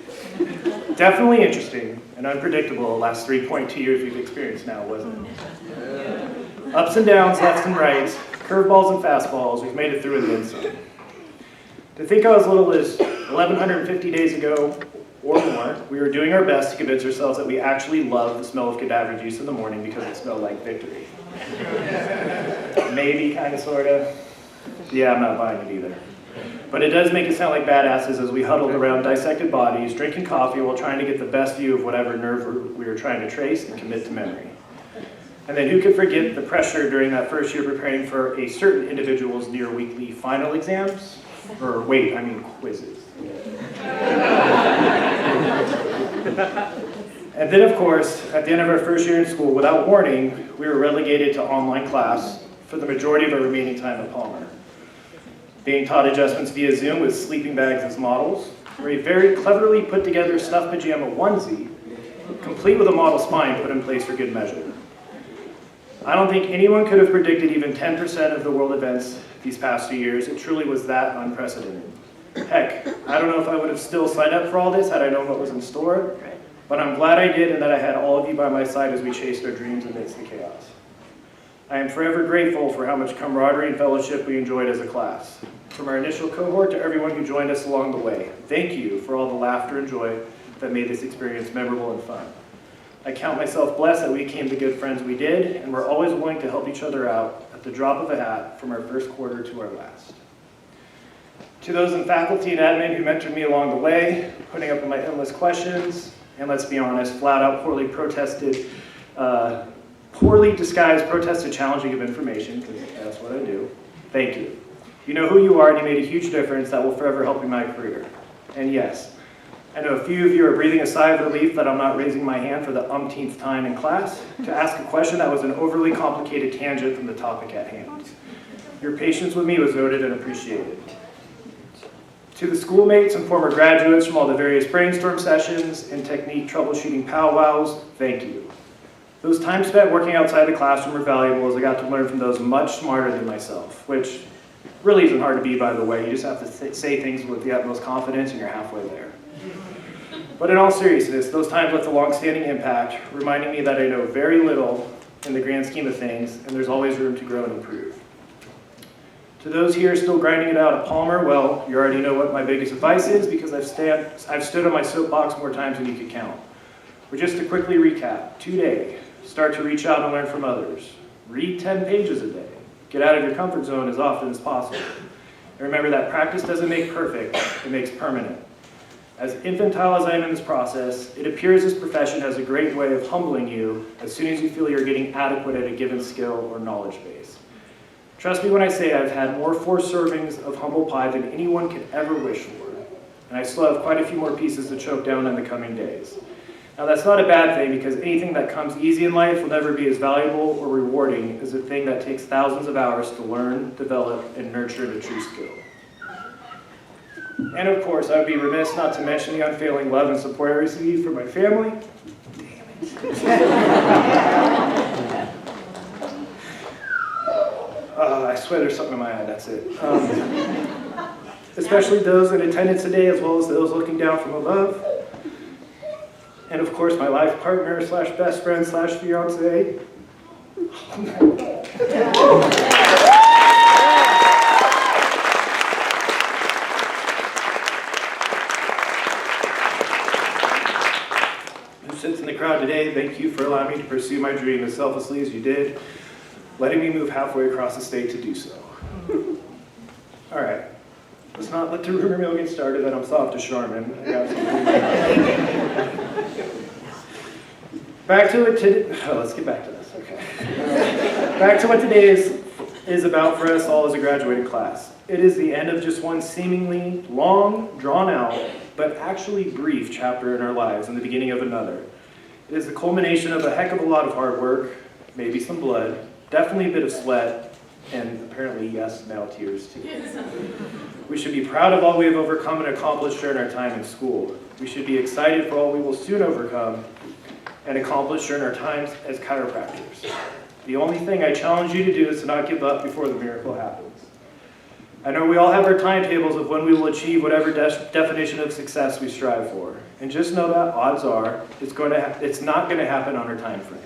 definitely interesting and unpredictable the last 3.2 years we've experienced now, wasn't it? Ups and downs, lefts and rights, curveballs and fastballs, we've made it through and then some. To think how as little as 1,150 days ago or more, we were doing our best to convince ourselves that we actually love the smell of cadaver juice in the morning because it smelled like victory. Maybe, kind of, sort of. Yeah, I'm not buying it either. But it does make it sound like badasses as we huddled around dissected bodies, drinking coffee while trying to get the best view of whatever nerve we were trying to trace and commit to memory. And then who could forget the pressure during that first year preparing for a certain individual's near weekly final exams? Or wait, I mean quizzes. And then, of course, at the end of our first year in school, without warning, we were relegated to online class for the majority of our remaining time at Palmer. Being taught adjustments via Zoom with sleeping bags as models, or a very cleverly put together stuffed pajama onesie, complete with a model spine put in place for good measure. I don't think anyone could have predicted even 10% of the world events these past 2 years. It truly was that unprecedented. Heck, I don't know if I would have still signed up for all this had I known what was in store, but I'm glad I did and that I had all of you by my side as we chased our dreams amidst the chaos. I am forever grateful for how much camaraderie and fellowship we enjoyed as a class. From our initial cohort to everyone who joined us along the way, thank you for all the laughter and joy that made this experience memorable and fun. I count myself blessed that we became the good friends we did, and we're always willing to help each other out at the drop of a hat from our first quarter to our last. To those in faculty and admin who mentored me along the way, putting up with my endless questions, and let's be honest, flat out poorly disguised protested challenging of information, because that's what I do, thank you. You know who you are, and you made a huge difference that will forever help in my career. And yes, I know a few of you are breathing a sigh of relief that I'm not raising my hand for the umpteenth time in class to ask a question that was an overly complicated tangent from the topic at hand. Your patience with me was noted and appreciated. To the schoolmates and former graduates from all the various brainstorm sessions and technique troubleshooting powwows, thank you. Those times spent working outside the classroom are valuable as I got to learn from those much smarter than myself, which really isn't hard to be, by the way. You just have to say things with the utmost confidence and you're halfway there. But in all seriousness, those times left a long-standing impact, reminding me that I know very little in the grand scheme of things, and there's always room to grow and improve. To those here still grinding it out at Palmer, well, you already know what my biggest advice is because I've stood on my soapbox more times than you could count. But just to quickly recap, today, start to reach out and learn from others. Read 10 pages a day. Get out of your comfort zone as often as possible. And remember that practice doesn't make perfect, it makes permanent. As infantile as I am in this process, it appears this profession has a great way of humbling you as soon as you feel you're getting adequate at a given skill or knowledge base. Trust me when I say I've had more forced servings of humble pie than anyone could ever wish for, and I still have quite a few more pieces to choke down in the coming days. Now that's not a bad thing because anything that comes easy in life will never be as valuable or rewarding as a thing that takes thousands of hours to learn, develop, and nurture the true skill. And of course, I would be remiss not to mention the unfailing love and support I receive from my family. I swear there's something in my eye, that's it. Especially those in attendance today, as well as those looking down from above. And of course, my life partner / best friend / fiance. Who sits in the crowd today, thank you for allowing me to pursue my dream as selflessly as you did, letting me move halfway across the state to do so. All right, let's not let the rumor mill get started that I'm soft as Charmin. I got something. Back to it let's get back to this, okay. Back to what today is about for us all as a graduating class. It is the end of just one seemingly long, drawn out, but actually brief chapter in our lives and the beginning of another. It is the culmination of a heck of a lot of hard work, maybe some blood, definitely a bit of sweat, and apparently, yes, now tears too. We should be proud of all we have overcome and accomplished during our time in school. We should be excited for all we will soon overcome and accomplish during our times as chiropractors. The only thing I challenge you to do is to not give up before the miracle happens. I know we all have our timetables of when we will achieve whatever definition of success we strive for. And just know that odds are it's not going to happen on our time frame.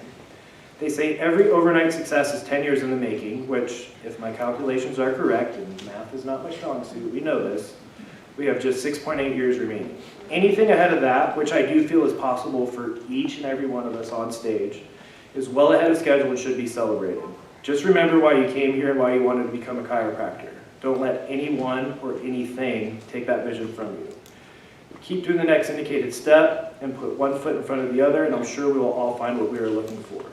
They say every overnight success is 10 years in the making, which, if my calculations are correct, and math is not my strong suit, we know this, we have just 6.8 years remaining. Anything ahead of that, which I do feel is possible for each and every one of us on stage, is well ahead of schedule and should be celebrated. Just remember why you came here and why you wanted to become a chiropractor. Don't let anyone or anything take that vision from you. Keep doing the next indicated step and put one foot in front of the other, and I'm sure we will all find what we are looking for.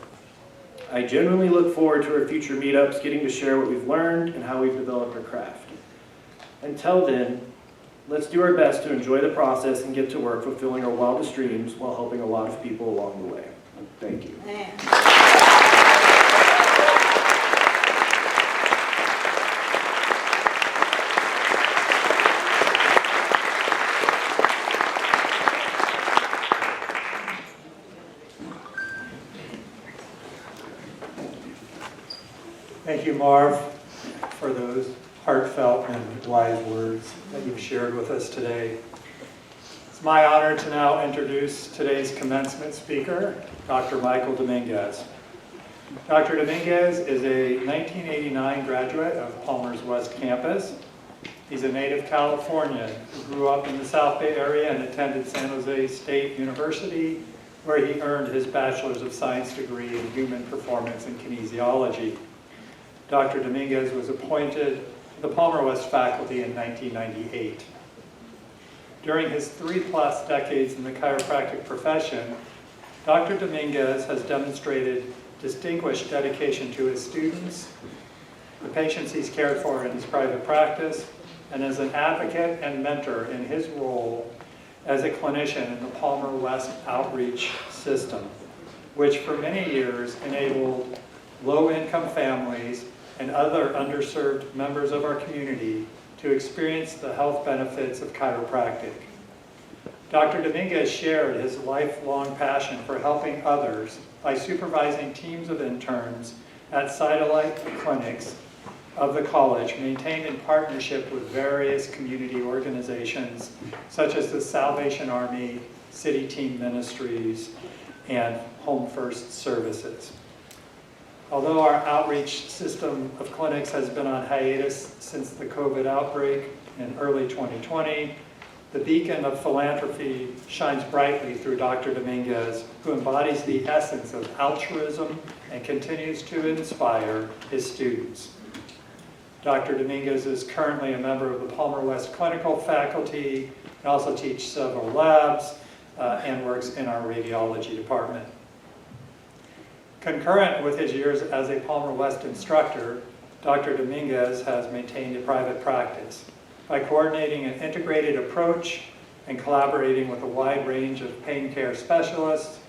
I genuinely look forward to our future meetups, getting to share what we've learned and how we've developed our craft. Until then, let's do our best to enjoy the process and get to work fulfilling our wildest dreams while helping a lot of people along the way. Thank you. Thank you, Marv, for those heartfelt and wise words that you've shared with us today. It's my honor to now introduce today's commencement speaker, Dr. Michael Dominguez. Dr. Dominguez is a 1989 graduate of Palmer's West Campus. He's a native Californian who grew up in the South Bay area and attended San Jose State University, where he earned his Bachelor's of Science degree in Human Performance and Kinesiology. Dr. Dominguez was appointed to the Palmer West faculty in 1998. During his 3+ decades in the chiropractic profession, Dr. Dominguez has demonstrated distinguished dedication to his students, the patients he's cared for in his private practice, and as an advocate and mentor in his role as a clinician in the Palmer West Outreach System, which for many years enabled low-income families and other underserved members of our community to experience the health benefits of chiropractic. Dr. Dominguez shared his lifelong passion for helping others by supervising teams of interns at satellite clinics of the college, maintained in partnership with various community organizations such as the Salvation Army, City Team Ministries, and Home First Services. Although our outreach system of clinics has been on hiatus since the COVID outbreak in early 2020, the beacon of philanthropy shines brightly through Dr. Dominguez, who embodies the essence of altruism and continues to inspire his students. Dr. Dominguez is currently a member of the Palmer West Clinical Faculty and also teaches several labs and works in our radiology department. Concurrent with his years as a Palmer West instructor, Dr. Dominguez has maintained a private practice by coordinating an integrated approach and collaborating with a wide range of pain care specialists,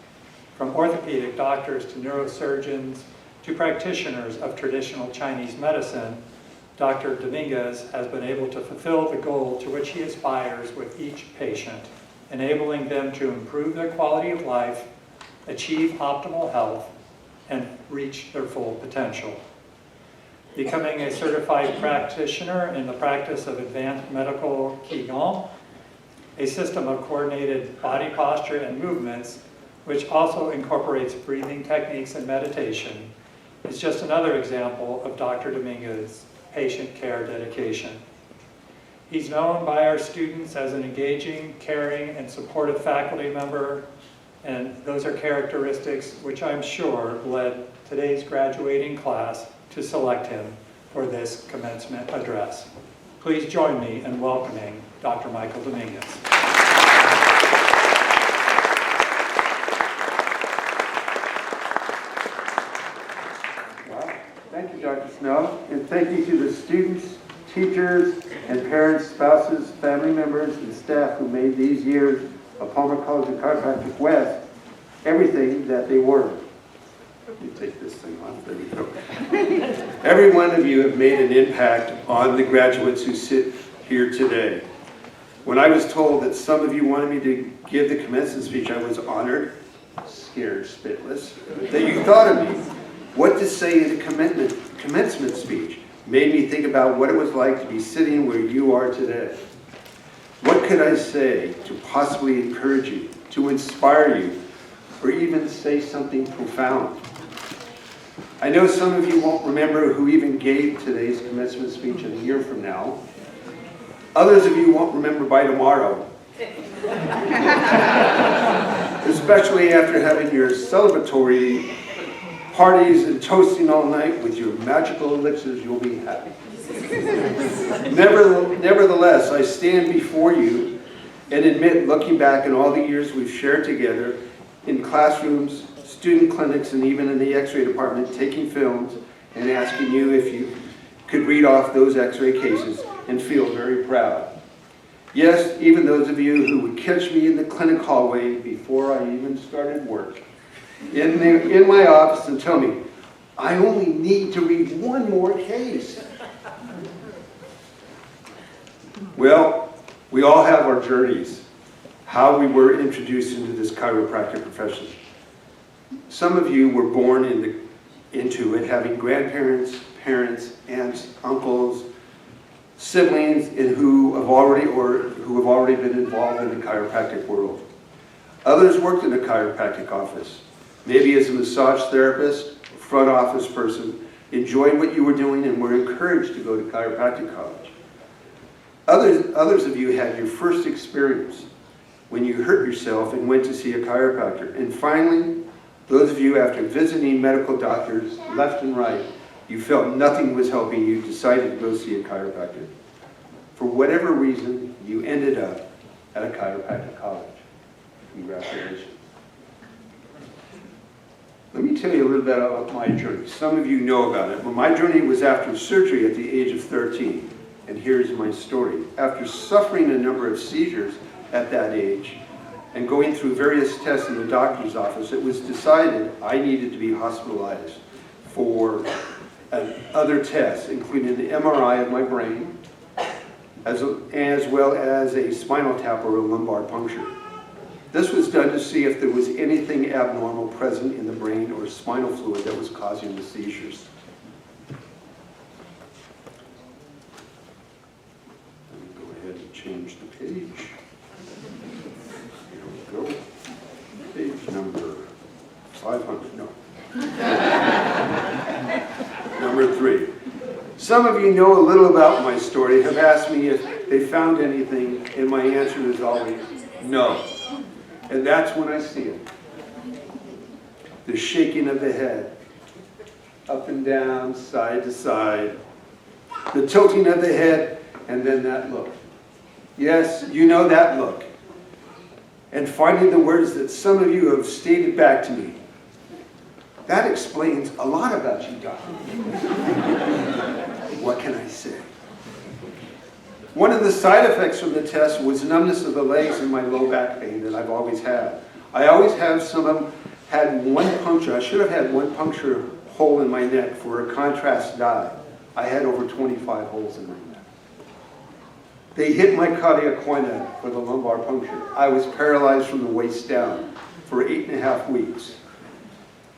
from orthopedic doctors to neurosurgeons to practitioners of traditional Chinese medicine. Dr. Dominguez has been able to fulfill the goal to which he aspires with each patient, enabling them to improve their quality of life, achieve optimal health, and reach their full potential. Becoming a certified practitioner in the practice of advanced medical Qigong, a system of coordinated body posture and movements, which also incorporates breathing techniques and meditation, is just another example of Dr. Dominguez's patient care dedication. He's known by our students as an engaging, caring, and supportive faculty member, and those are characteristics which I'm sure led today's graduating class to select him for this commencement address. Please join me in welcoming Dr. Michael Dominguez. Wow. Thank you, Dr. Snow, and thank you to the students, teachers, and parents, spouses, family members, and staff who made these years of Palmer College of Chiropractic West everything that they were. Let me take this thing off. There we go. Every one of you have made an impact on the graduates who sit here today. When I was told that some of you wanted me to give the commencement speech, I was honored, scared spitless, that you thought of me. What to say in a commencement speech made me think about what it was like to be sitting where you are today. What could I say to possibly encourage you, to inspire you, or even say something profound? I know some of you won't remember who even gave today's commencement speech a year from now. Others of you won't remember by tomorrow. Especially after having your celebratory parties and toasting all night with your magical elixirs, you'll be happy. Nevertheless, I stand before you and admit, looking back on all the years we've shared together in classrooms, student clinics, and even in the x-ray department, taking films and asking you if you could read off those x-ray cases, and feel very proud. Yes, even those of you who would catch me in the clinic hallway before I even started work, in my office, and tell me, I only need to read one more case. Well, we all have our journeys, how we were introduced into this chiropractic profession. Some of you were born into it, having grandparents, parents, aunts, uncles, siblings, and who have already been involved in the chiropractic world. Others worked in a chiropractic office, maybe as a massage therapist, a front office person, enjoyed what you were doing and were encouraged to go to chiropractic college. Others of you had your first experience when you hurt yourself and went to see a chiropractor. And finally, those of you, after visiting medical doctors left and right, you felt nothing was helping you, decided to go see a chiropractor. For whatever reason, you ended up at a chiropractic college. Congratulations. Let me tell you a little bit about my journey. Some of you know about it, but my journey was after surgery at the age of 13. And here's my story. After suffering a number of seizures, at that age, and going through various tests in the doctor's office, it was decided I needed to be hospitalized for other tests, including the MRI of my brain, as well as a spinal tap or a lumbar puncture. This was done to see if there was anything abnormal present in the brain or spinal fluid that was causing the seizures. Let me go ahead and change the page. Here we go. Page number 500, no. Number 3. Some of you know a little about my story, have asked me if they found anything, and my answer is always no. And that's when I see it. The shaking of the head, up and down, side to side, the tilting of the head, and then that look. Yes, you know that look. And finding the words that some of you have stated back to me. That explains a lot about you, Doctor. What can I say? One of the side effects from the test was numbness of the legs and my low back pain that I've always had. I always have some of them had one puncture. I should have had one puncture hole in my neck for a contrast dye. I had over 25 holes in my neck. They hit my cauda equina for the lumbar puncture. I was paralyzed from the waist down for 8.5 weeks.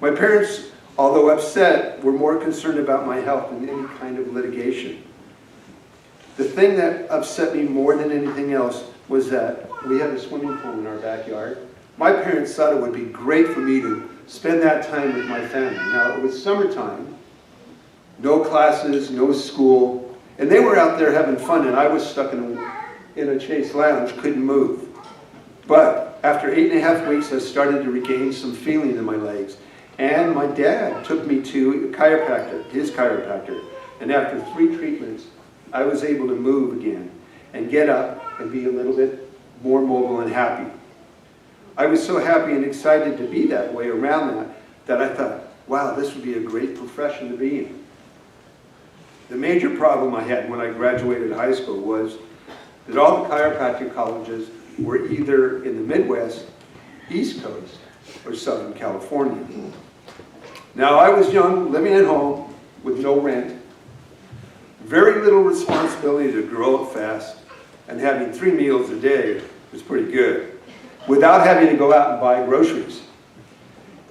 My parents, although upset, were more concerned about my health than any kind of litigation. The thing that upset me more than anything else was that we had a swimming pool in our backyard. My parents thought it would be great for me to spend that time with my family. Now, it was summertime, no classes, no school, and they were out there having fun, and I was stuck in a Chase lounge, couldn't move. But after 8.5 weeks, I started to regain some feeling in my legs, and my dad took me to a chiropractor, his chiropractor, and after 3 treatments, I was able to move again and get up and be a little bit more mobile and happy. I was so happy and excited to be that way around that I thought, wow, this would be a great profession to be in. The major problem I had when I graduated high school was that all the chiropractic colleges were either in the Midwest, East Coast, or Southern California. Now, I was young, living at home with no rent, very little responsibility to grow up fast, and having 3 meals a day was pretty good, without having to go out and buy groceries.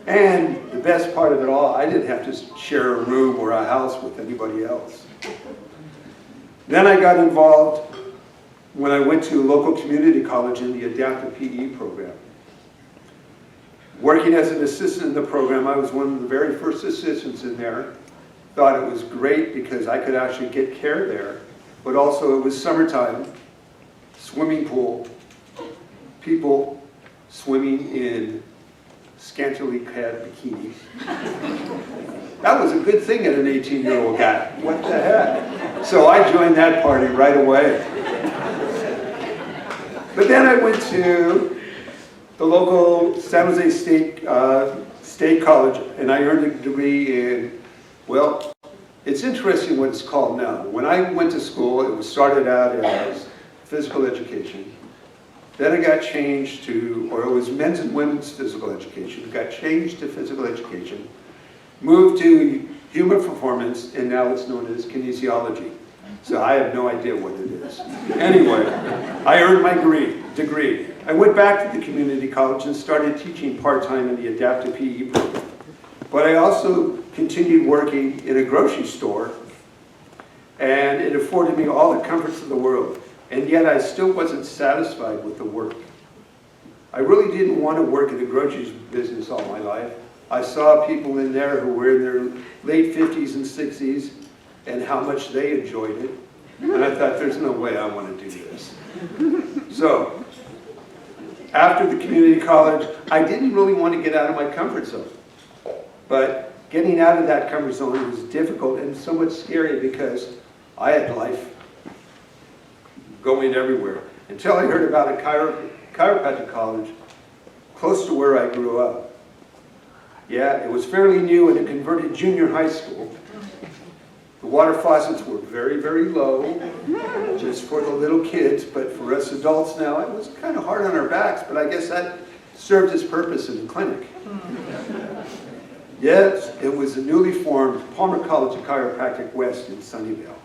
And the best part of it all, I didn't have to share a room or a house with anybody else. Then I got involved when I went to a local community college in the adaptive PE program. Working as an assistant in the program, I was one of the very first assistants in there. Thought it was great because I could actually get care there, but also it was summertime, swimming pool, people swimming in scantily clad bikinis. That was a good thing at an 18-year-old guy. What the heck? So I joined that party right away. But then I went to the local San Jose State College, and I earned a degree in, well, it's interesting what it's called now. When I went to school, it was started out as physical education. Then it got changed to, or it was men's and women's physical education. It got changed to physical education, moved to human performance, and now it's known as kinesiology. So I have no idea what it is. Anyway, I earned my degree. I went back to the community college and started teaching part-time in the adaptive PE program. But I also continued working in a grocery store, and it afforded me all the comforts of the world. And yet I still wasn't satisfied with the work. I really didn't want to work in the grocery business all my life. I saw people in there who were in their late 50s and 60s and how much they enjoyed it. And I thought, there's no way I want to do this. So, after the community college, I didn't really want to get out of my comfort zone. But getting out of that comfort zone was difficult and somewhat scary because I had life going everywhere. Until I heard about a chiropractic college close to where I grew up. Yeah, it was fairly new in a converted junior high school. The water faucets were very, very low, just for the little kids, but for us adults now, it was kind of hard on our backs, but I guess that served its purpose in the clinic. Yes, it was a newly formed Palmer College of Chiropractic West in Sunnyvale.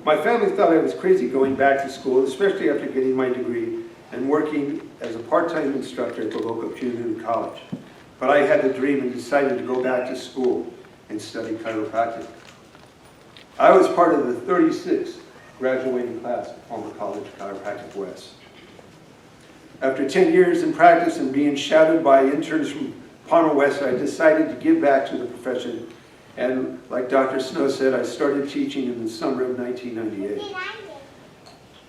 My family thought I was crazy going back to school, especially after getting my degree and working as a part-time instructor at the local community college. But I had the dream and decided to go back to school and study chiropractic. I was part of the 36th graduating class at Palmer College of Chiropractic West. After 10 years in practice and being shadowed by interns from Palmer West, I decided to give back to the profession, and like Dr. Snow said, I started teaching in the summer of 1998.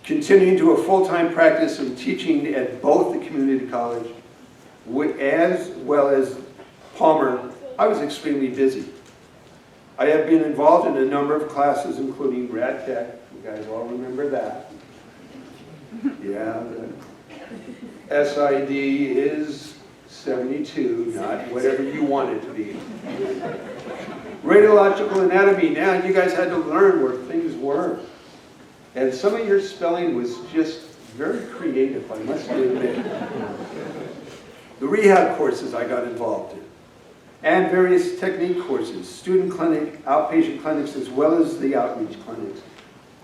Continuing to a full-time practice and teaching at both the community college as well as Palmer, I was extremely busy. I have been involved in a number of classes, including Rad Tech. You guys all remember that. Yeah, the SID is 72, not whatever you want it to be. Radiological anatomy, now you guys had to learn where things were. And some of your spelling was just very creative, I must admit. The rehab courses I got involved in, and various technique courses, student clinic, outpatient clinics, as well as the outreach clinics.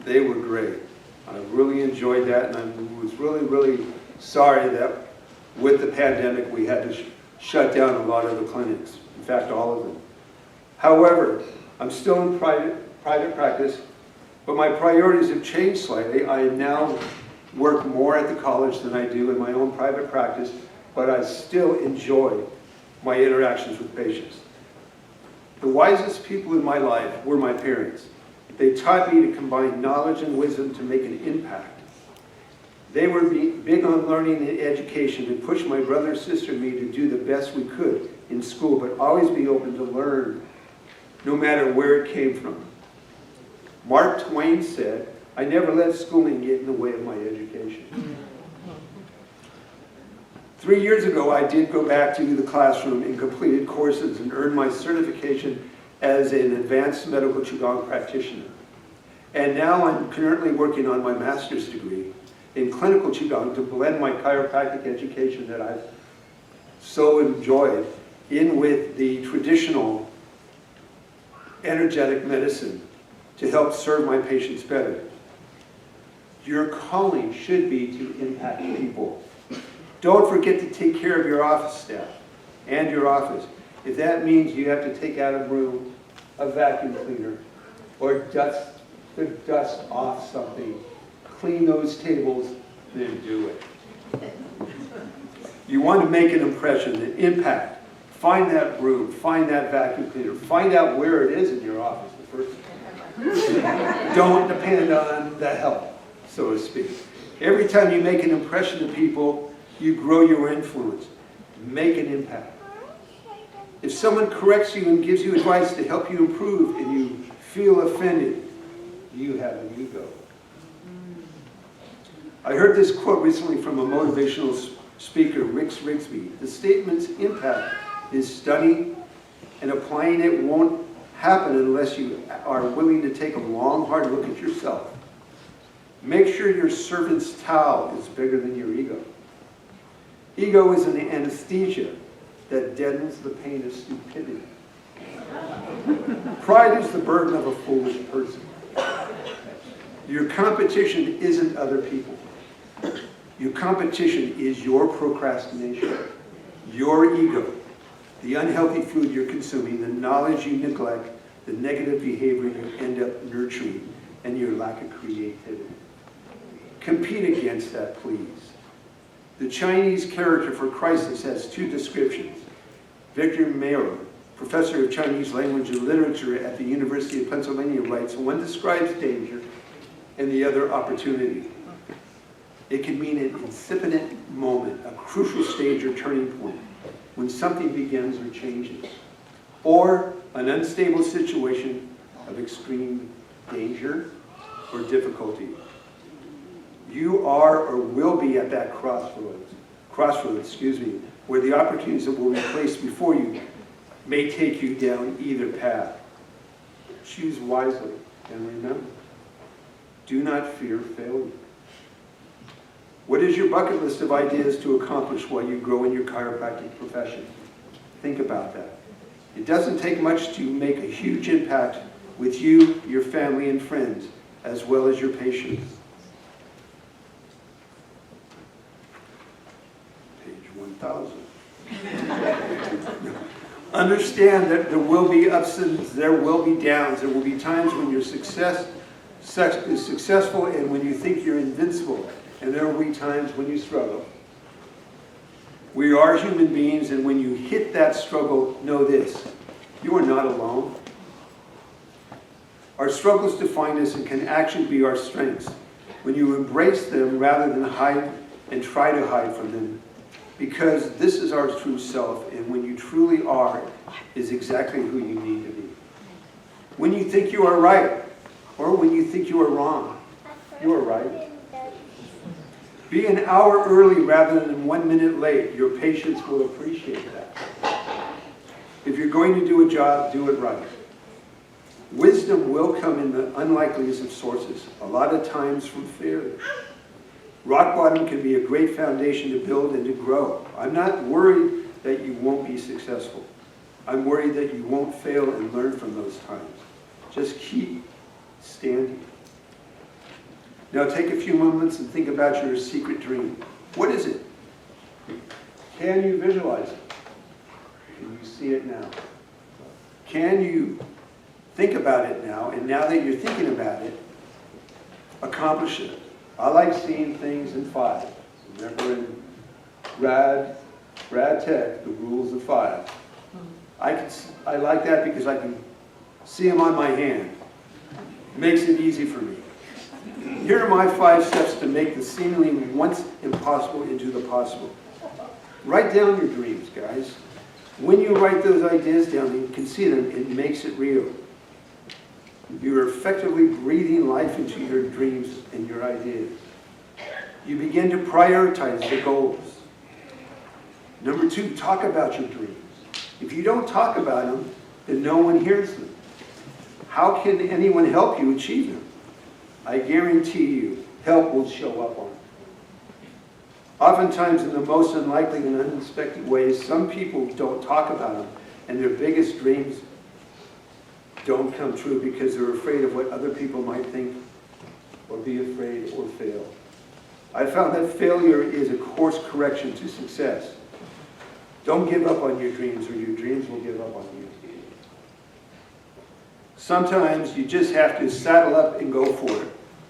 They were great. I really enjoyed that, and I was really, really sorry that with the pandemic we had to shut down a lot of the clinics. In fact, all of them. However, I'm still in private practice, but my priorities have changed slightly. I now work more at the college than I do in my own private practice, but I still enjoy my interactions with patients. The wisest people in my life were my parents. They taught me to combine knowledge and wisdom to make an impact. They were big on learning and education and pushed my brother, sister, and me to do the best we could in school, but always be open to learn, no matter where it came from. Mark Twain said, "I never let schooling get in the way of my education." 3 years ago, I did go back to the classroom and completed courses and earned my certification as an advanced medical Qigong practitioner. And now I'm currently working on my master's degree in clinical Qigong to blend my chiropractic education that I've so enjoyed in with the traditional energetic medicine to help serve my patients better. Your calling should be to impact people. Don't forget to take care of your office staff and your office. If that means you have to take out a broom, a vacuum cleaner, or dust the dust off something, clean those tables, then do it. You want to make an impression, an impact. Find that broom, find that vacuum cleaner, find out where it is in your office the first time. Don't depend on the help, so to speak. Every time you make an impression to people, you grow your influence. Make an impact. If someone corrects you and gives you advice to help you improve and you feel offended, you have an ego. I heard this quote recently from a motivational speaker, Rick Rigsby. The statement's impact is studying and applying it won't happen unless you are willing to take a long, hard look at yourself. Make sure your servant's towel is bigger than your ego. Ego is an anesthesia that deadens the pain of stupidity. Pride is the burden of a foolish person. Your competition isn't other people. Your competition is your procrastination, your ego, the unhealthy food you're consuming, the knowledge you neglect, the negative behavior you end up nurturing, and your lack of creativity. Compete against that, please. The Chinese character for crisis has two descriptions. Victor Mayer, professor of Chinese language and literature at the University of Pennsylvania, writes, one describes danger and the other opportunity. It can mean an incipient moment, a crucial stage or turning point, when something begins or changes, or an unstable situation of extreme danger or difficulty. You are or will be at that crossroads, where the opportunities that will be placed before you may take you down either path. Choose wisely, and remember, do not fear failure. What is your bucket list of ideas to accomplish while you grow in your chiropractic profession? Think about that. It doesn't take much to make a huge impact with you, your family, and friends, as well as your patients. Page 1000. Understand that there will be ups and there will be downs. There will be times when you're successful and when you think you're invincible. And there will be times when you struggle. We are human beings, and when you hit that struggle, know this: you are not alone. Our struggles define us and can actually be our strengths. When you embrace them rather than hide and try to hide from them, because this is our true self, and when you truly are, is exactly who you need to be. When you think you are right, or when you think you are wrong, you are right. Be an hour early rather than 1 minute late. Your patients will appreciate that. If you're going to do a job, do it right. Wisdom will come in the unlikeliest of sources, a lot of times from failure. Rock bottom can be a great foundation to build and to grow. I'm not worried that you won't be successful. I'm worried that you won't fail and learn from those times. Just keep standing. Now take a few moments and think about your secret dream. What is it? Can you visualize it? Can you see it now? Can you think about it now? And now that you're thinking about it, accomplish it. I like seeing things in 5. Remember in Rad Tech, the rules of 5. I like that because I can see them on my hand. It makes it easy for me. Here are my 5 steps to make the seemingly once impossible into the possible. Write down your dreams, guys. When you write those ideas down and you can see them, it makes it real. You're effectively breathing life into your dreams and your ideas. You begin to prioritize the goals. Number 2, talk about your dreams. If you don't talk about them, then no one hears them. How can anyone help you achieve them? I guarantee you, help will show up on it. Oftentimes, in the most unlikely and unexpected ways, some people don't talk about them, and their biggest dreams don't come true because they're afraid of what other people might think, or be afraid, or fail. I found that failure is a course correction to success. Don't give up on your dreams, or your dreams will give up on you. Sometimes you just have to saddle up and go for it.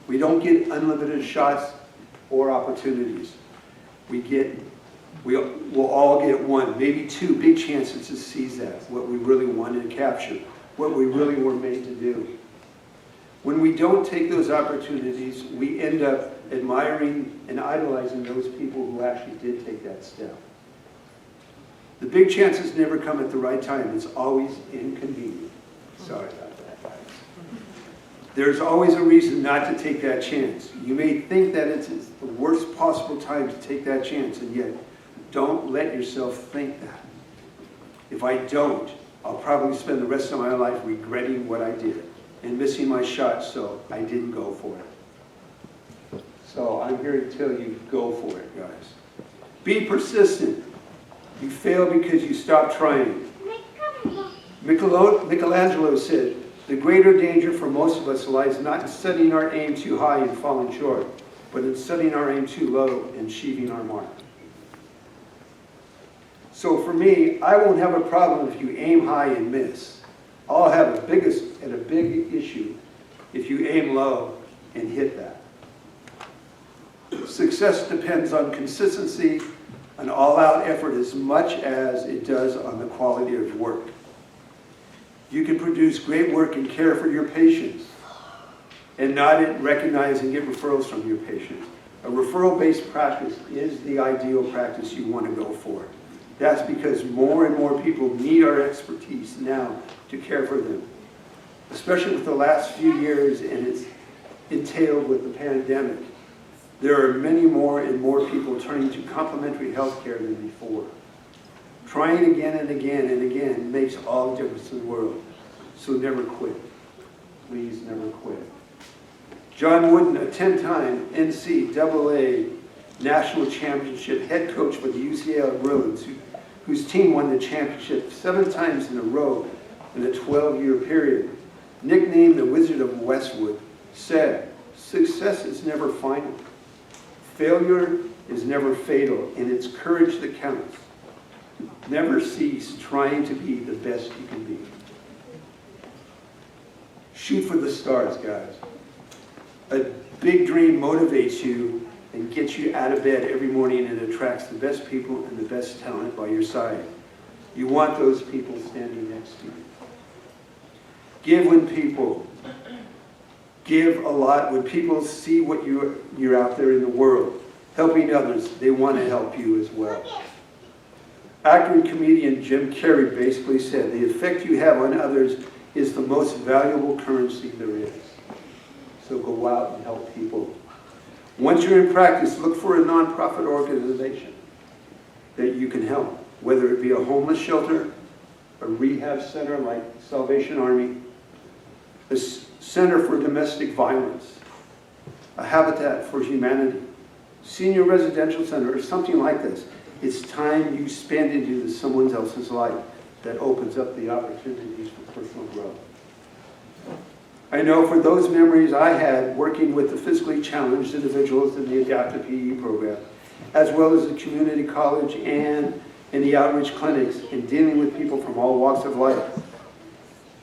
We don't get unlimited shots or opportunities. We'll all get 1, maybe 2 big chances to seize that, what we really wanted to capture, what we really were made to do. When we don't take those opportunities, we end up admiring and idolizing those people who actually did take that step. The big chances never come at the right time. It's always inconvenient. Sorry about that. There's always a reason not to take that chance. You may think that it's the worst possible time to take that chance, and yet don't let yourself think that. If I don't, I'll probably spend the rest of my life regretting what I did and missing my shot, so I didn't go for it. So I'm here to tell you, go for it, guys. Be persistent. You fail because you stopped trying. Michelangelo said, the greater danger for most of us lies not in setting our aim too high and falling short, but in setting our aim too low and achieving our mark. So for me, I won't have a problem if you aim high and miss. I'll have a big issue if you aim low and hit that. Success depends on consistency, an all-out effort as much as it does on the quality of work. You can produce great work and care for your patients and not recognize and get referrals from your patients. A referral-based practice is the ideal practice you want to go for. That's because more and more people need our expertise now to care for them, especially with the last few years and it's entailed with the pandemic. There are many more and more people turning to complementary health care than before. Trying again and again and again makes all the difference in the world, so never quit. please never quit. John Wooden, a 10-time NCAA National Championship head coach for the UCLA Bruins, whose team won the championship 7 times in a row in a 12-year period, nicknamed the Wizard of Westwood, said, "Success is never final. Failure is never fatal, and it's courage that counts. Never cease trying to be the best you can be." Shoot for the stars, guys. A big dream motivates you and gets you out of bed every morning and attracts the best people and the best talent by your side. You want those people standing next to you. Give when people give a lot. When people see what you're out there in the world, helping others, they want to help you as well. Actor and comedian Jim Carrey basically said, "The effect you have on others is the most valuable currency there is." So go out and help people. Once you're in practice, look for a nonprofit organization that you can help, whether it be a homeless shelter, a rehab center like Salvation Army, a center for domestic violence, a Habitat for Humanity, senior residential center, or something like this. It's time you spend into someone else's life that opens up the opportunities for personal growth. I know for those memories I had working with the physically challenged individuals in the adaptive PE program, as well as the community college and in the outreach clinics, and dealing with people from all walks of life,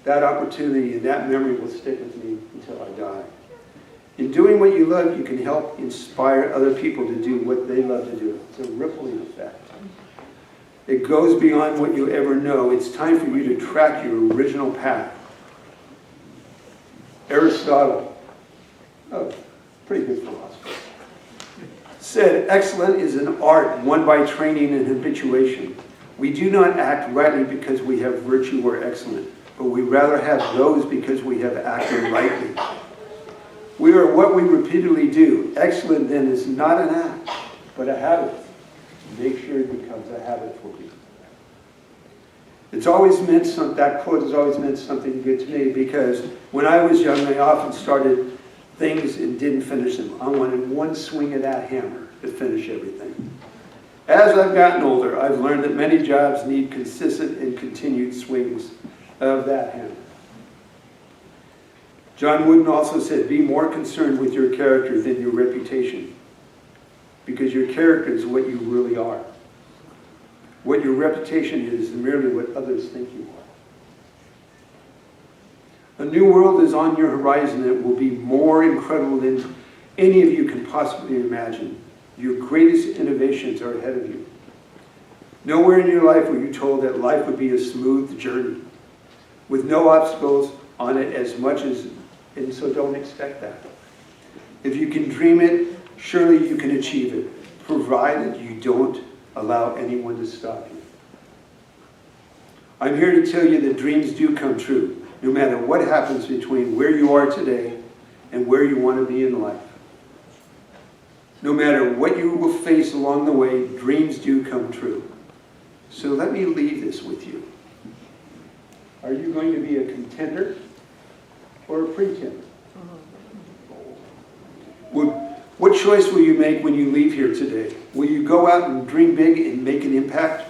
that opportunity and that memory will stick with me until I die. In doing what you love, you can help inspire other people to do what they love to do. It's a rippling effect. It goes beyond what you ever know. It's time for you to track your original path. Aristotle, pretty good philosopher, said, "Excellence is an art won by training and habituation. We do not act rightly because we have virtue or excellence, but we rather have those because we have acted rightly. We are what we repeatedly do. Excellent then is not an act, but a habit. Make sure it becomes a habit for you." It's always meant something, that quote has always meant something good to me, because when I was young, I often started things and didn't finish them. I wanted one swing of that hammer to finish everything. As I've gotten older, I've learned that many jobs need consistent and continued swings of that hammer. John Wooden also said, "Be more concerned with your character than your reputation, because your character is what you really are. What your reputation is merely what others think you are." A new world is on your horizon that will be more incredible than any of you can possibly imagine. Your greatest innovations are ahead of you. Nowhere in your life were you told that life would be a smooth journey, with no obstacles on it as much as, and so don't expect that. If you can dream it, surely you can achieve it, provided you don't allow anyone to stop you. I'm here to tell you that dreams do come true, no matter what happens between where you are today and where you want to be in life. No matter what you will face along the way, dreams do come true. So let me leave this with you. Are you going to be a contender or a pretender? What choice will you make when you leave here today? Will you go out and dream big and make an impact?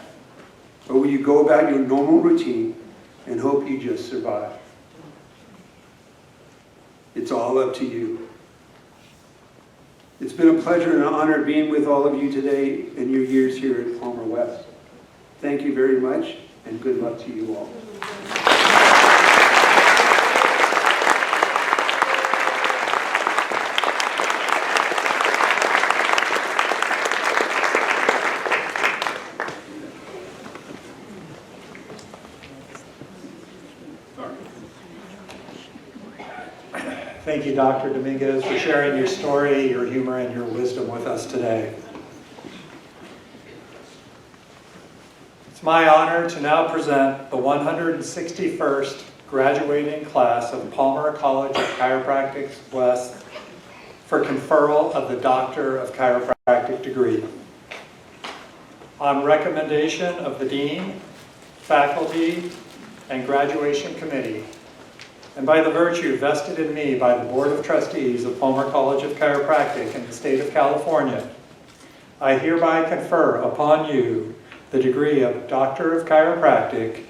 Or will you go about your normal routine and hope you just survive? It's all up to you. It's been a pleasure and an honor being with all of you today in your years here at Palmer West. Thank you very much, and good luck to you all. Thank you, Dr. Dominguez, for sharing your story, your humor, and your wisdom with us today. It's my honor to now present the 161st graduating class of Palmer College of Chiropractic West for conferral of the Doctor of Chiropractic degree. On recommendation of the Dean, faculty, and graduation committee, and by the virtue vested in me by the Board of Trustees of Palmer College of Chiropractic in the state of California, I hereby confer upon you the degree of Doctor of Chiropractic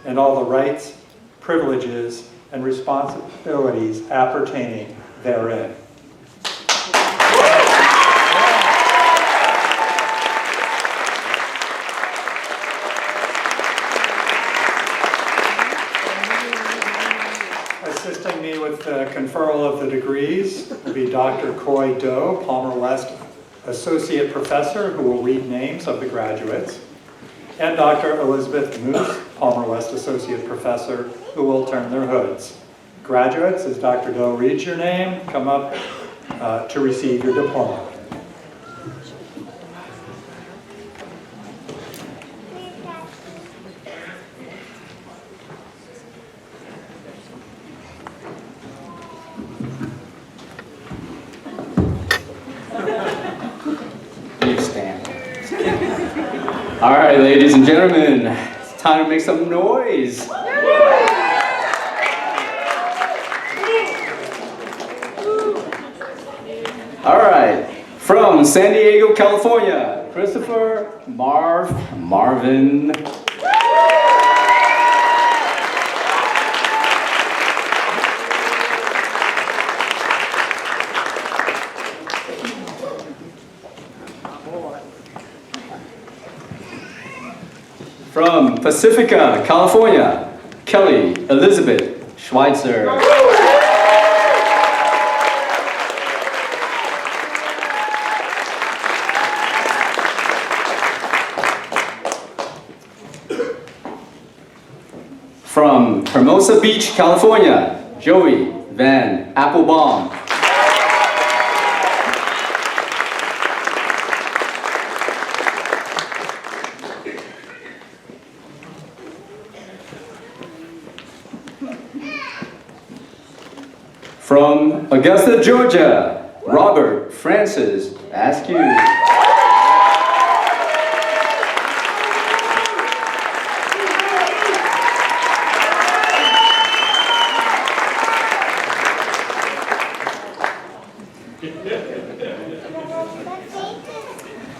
and all the rights, privileges, and responsibilities appertaining therein. Assisting me with the conferral of the degrees will be Dr. Coy Doe, Palmer West Associate Professor, who will read names of the graduates, and Dr. Elizabeth Moose, Palmer West Associate Professor, who will turn their hoods. Graduates, as Dr. Doe reads your name, come up to receive your diploma. All right, ladies and gentlemen, it's time to make some noise. All right, from San Diego, California, Christopher Marvin. From Pacifica, California, Kelly Elizabeth Schweitzer. From Hermosa Beach, California, Joey Van Applebaum. From Augusta, Georgia, Robert Francis Askew.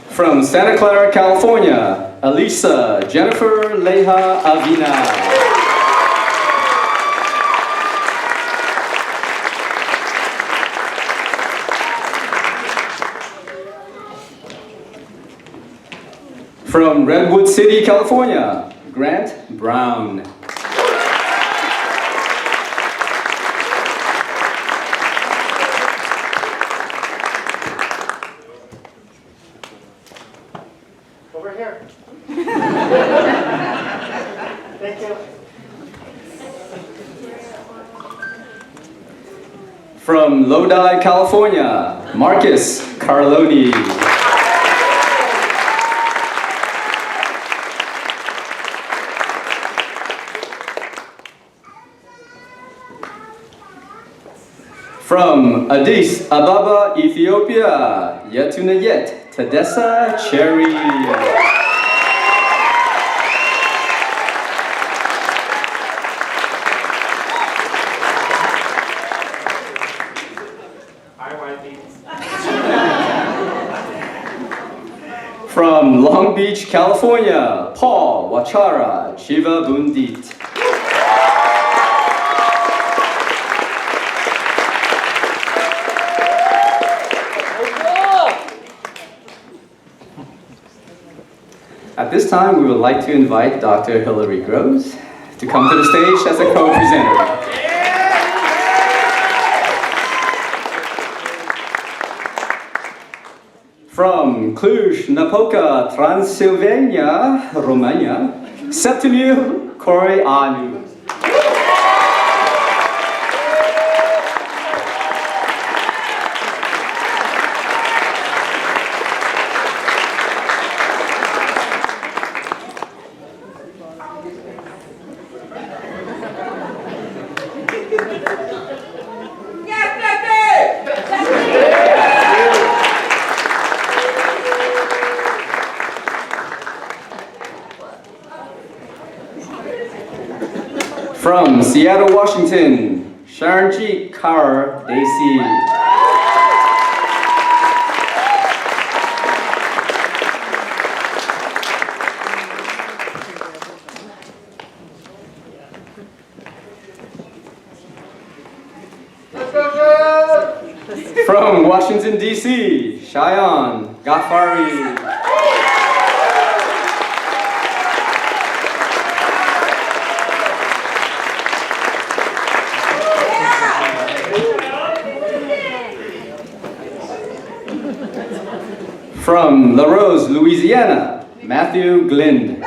From Santa Clara, California, Elisa Jennifer Leja Avina. From Redwood City, California, Grant Brown. Over here. Thank you. From Lodi, California, Marcus Carloni. From Addis Ababa, Ethiopia, Yetunayet Tadessa Cherry. From Long Beach, California, Paul Wachara Shiva Bundit. At this time, we would like to invite Dr. Hilary Groves to come to the stage as a co-presenter. From Cluj-Napoca, Transylvania, Romania, Septimil Coreanu. From Seattle, Washington, Sharonji Kaur Desi. From Washington, D.C., Cheyenne Ghaffari. From La Rose, Louisiana, Matthew Glind.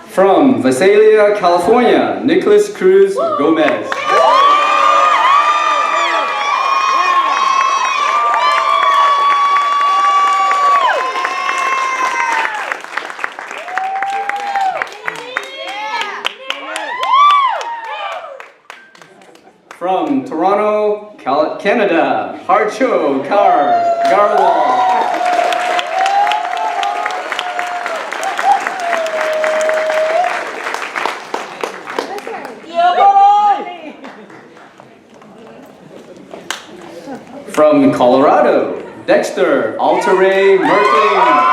From Visalia, California, Nicholas Cruz Gomez. From Toronto, Canada, Harcho Garwal. From Colorado, Dexter Altere Merkling.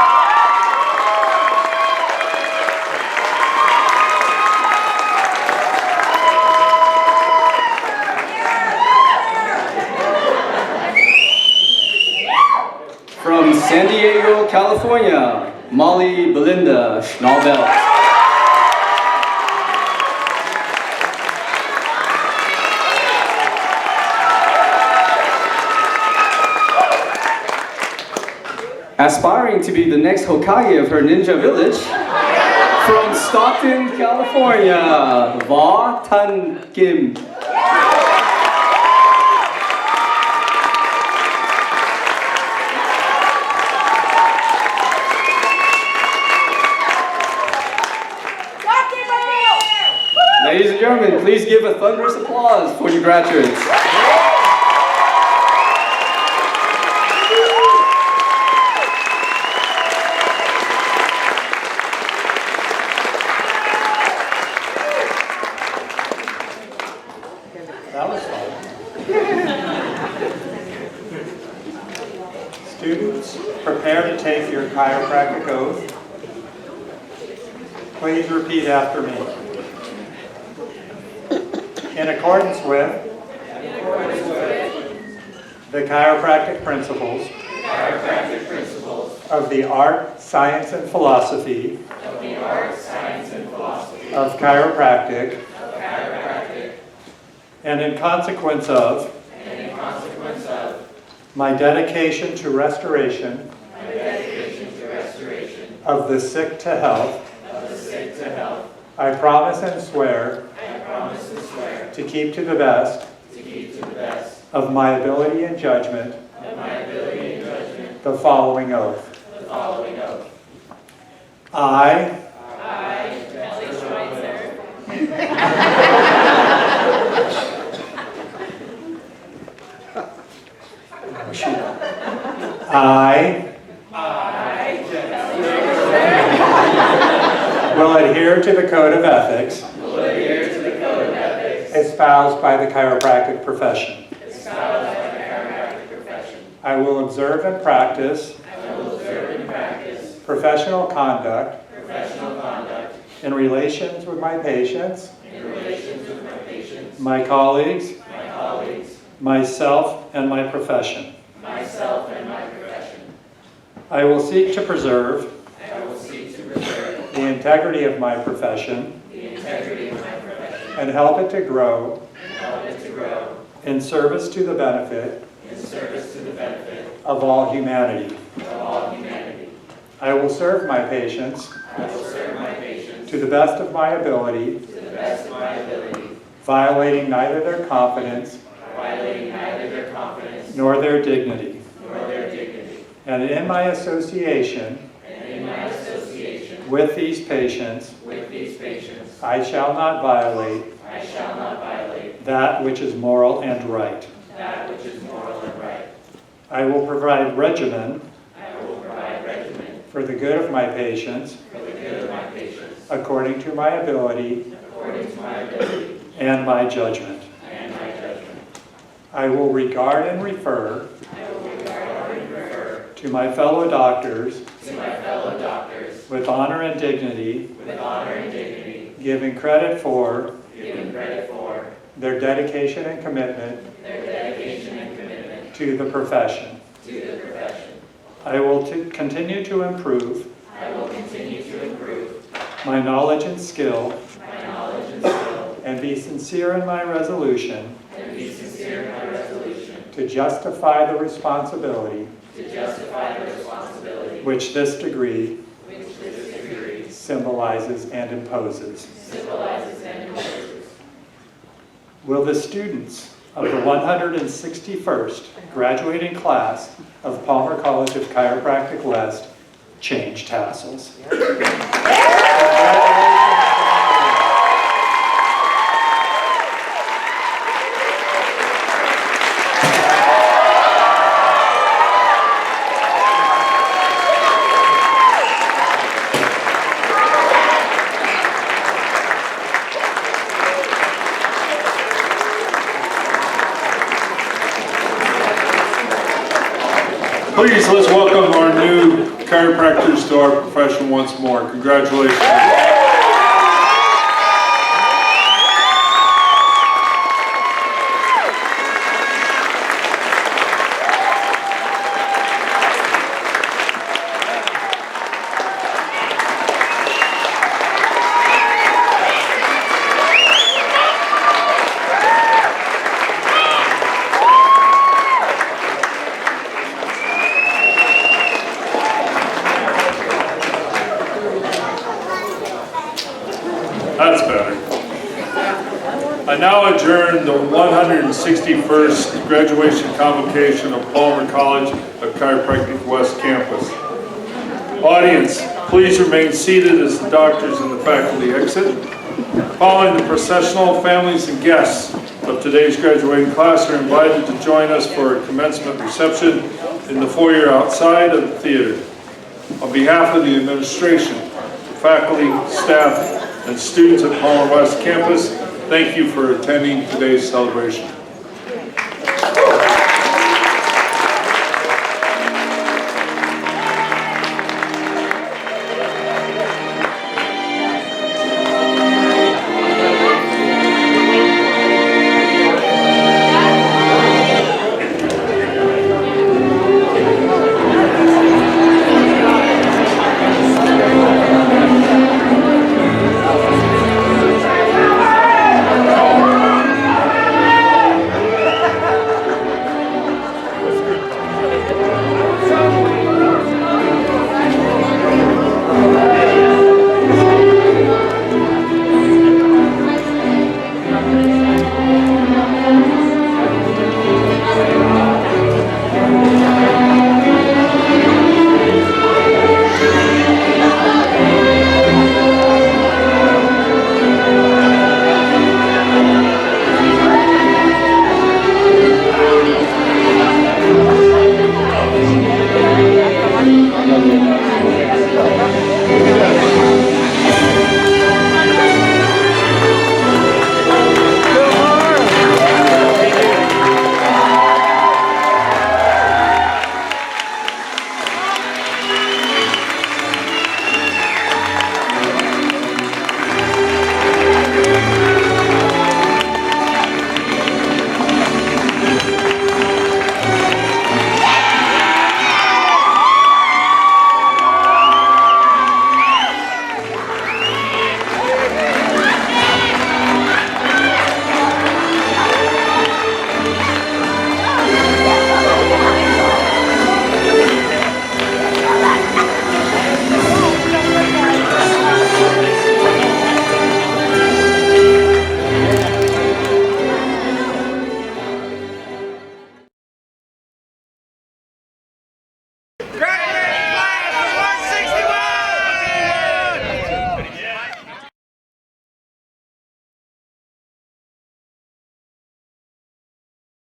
From San Diego, California, Molly Belinda Schnallbelt. Aspiring to be the next Hokage of her ninja village, from Stockton, California, Va Tan Kim. Ladies and gentlemen, please give a thunderous applause for your graduates. That was fun. Students, prepare to take your chiropractic oath. Please repeat after me. In accordance with the chiropractic principles of the art, science, and philosophy of chiropractic, and in consequence of my dedication to restoration of the sick to health, I promise and swear to keep to the best of my ability and judgment the following oath. I will adhere to the code of ethics espoused by the chiropractic profession. I will observe and practice professional conduct in relations with my patients, my colleagues, myself, and my profession. I will seek to preserve the integrity of my profession and help it to grow in service to the benefit of all humanity. I will serve my patients to the best of my ability, violating neither their confidence nor their dignity. And in my association with these patients, I shall not violate that which is moral and right. I will provide regimen for the good of my patients according to my ability and my judgment. I will regard and refer to my fellow doctors with honor and dignity, giving credit for their dedication and commitment to the profession. I will continue to improve my knowledge and skill and be sincere in my resolution to justify the responsibility which this degree symbolizes and imposes. Will the students of the 161st graduating class of Palmer College of Chiropractic West change tassels? Please, let's welcome our new chiropractors to our profession once more. Congratulations. That's better. I now adjourn the 161st graduation convocation of Palmer College of Chiropractic West Campus. Audience, please remain seated as the doctors and the faculty exit. Following the processional, families and guests of today's graduating class are invited to join us for a commencement reception in the foyer outside of the theater. On behalf of the administration, faculty, staff, and students at Palmer West Campus, thank you for attending today's celebration.